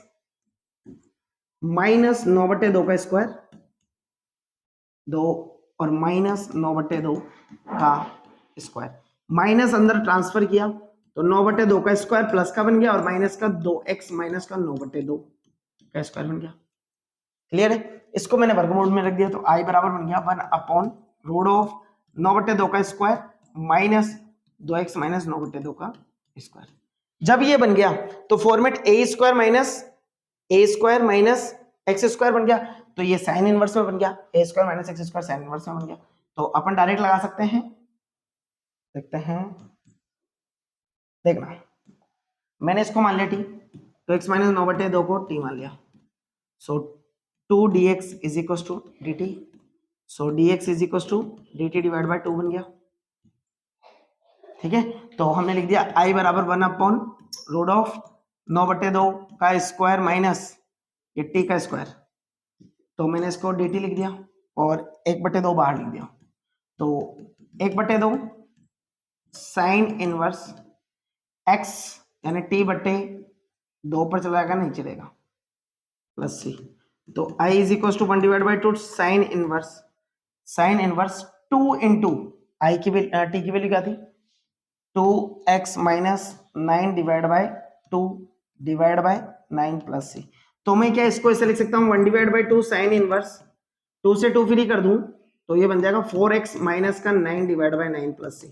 A: माइनस 9/2 का स्क्वायर 2 और माइनस 9/2 का स्क्वायर, माइनस अंदर ट्रांसफर किया तो 9/2 का स्क्वायर प्लस का बन गया और माइनस का 2x माइनस का 9/2 का स्क्वायर बन गया। क्लियर है, इसको मैंने वर्गमूल में रख दिया, तो i बराबर बन गया 1 अपॉन रूट ऑफ 9/2 का स्क्वायर माइनस 2x माइनस 9/2 का स्क्वायर। जब ये बन गया तो format a square minus x square बन गया, तो ये साइन इनवर्स में बन गया, a square minus x square sine inverse में बन गया। तो अपन डायरेक्ट लगा सकते हैं, देखते हैं, देखना मैंने इसको मान लिया t, तो x माइनस 9/2 को t मान लिया, so 2 dx is equal to dt, so dx is equal to dt divide by 2 बन गया। ठीक है, तो हमने लिख दिया i बराबर 1 अपॉन रूट ऑफ 9/2 का स्क्वायर माइनस ये t का स्क्वायर, तो मैंने इसको dt लिख दिया और 1/2 बाहर लिख दिया, तो 1/2 साइन इनवर्स x यानी t/2 पर चला जाएगा, नहीं चलेगा, प्लस c, तो i is equal to 1 divide by 2 sine inverse 2 into I की t की वैल्यू क्या थी 2x minus 9 divide by 2 divide by 9 plus c। तो मैं क्या इसको ऐसे लिख सकता हूँ 1 डिवाइड बाई 2 साइन इनवर्स 2 से 2 फ्री कर दूं तो ये बन जाएगा 4x माइनस का 9 डिवाइड बाय 9 प्लस c,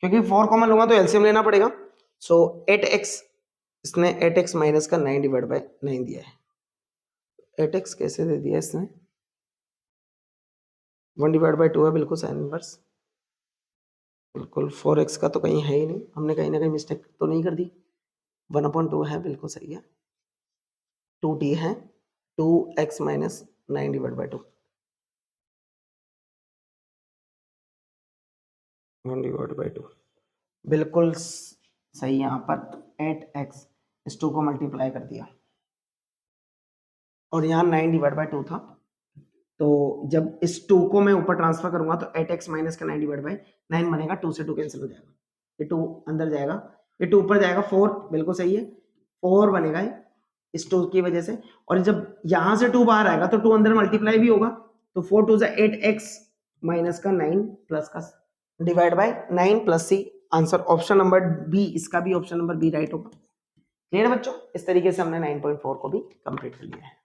A: क्योंकि 4 कॉमन लूंगा तो एलसीएम लेना पड़ेगा। सो 8x, इसने 8x माइनस का 9 डिवाइड बाय 9 दिया है, 8x कैसे दे दिया इसने, 1 डिवाइड बाई 2 है, बिल्कुल साइन इनवर्स, बिल्कुल 4x का तो कहीं है ही नहीं, हमने कहीं ना कहीं मिस्टेक तो नहीं कर दी, 1/2 है, बिल्कुल सही है, 2t है, 2x minus 9 divide by 2, 1 divide by 2, बिल्कुल सही। यहाँ पर 8x इस 2 को मल्टीप्लाई कर दिया और यहाँ 9 डिवाइड बाई 2 था, तो जब इस 2 को मैं ऊपर ट्रांसफर करूंगा तो 8x माइनस का 9 डिवाइड बाई 9 बनेगा, 2 से 2 कैंसिल हो जाएगा, ये 2 अंदर जाएगा, ये 2 ऊपर जाएगा, 4 बिल्कुल सही है, 4 बनेगा इस 2 की वजह से, और जब यहां से 2 बाहर आएगा तो 2 अंदर मल्टीप्लाई भी होगा, तो 4 2 जा 8x माइनस का 9 प्लस का divide by 9 plus c। Answer option number b, इसका भी ऑप्शन नंबर बी राइट होगा। क्लियर है बच्चों, इस तरीके से हमने 9.4 को भी कंप्लीट कर लिया है।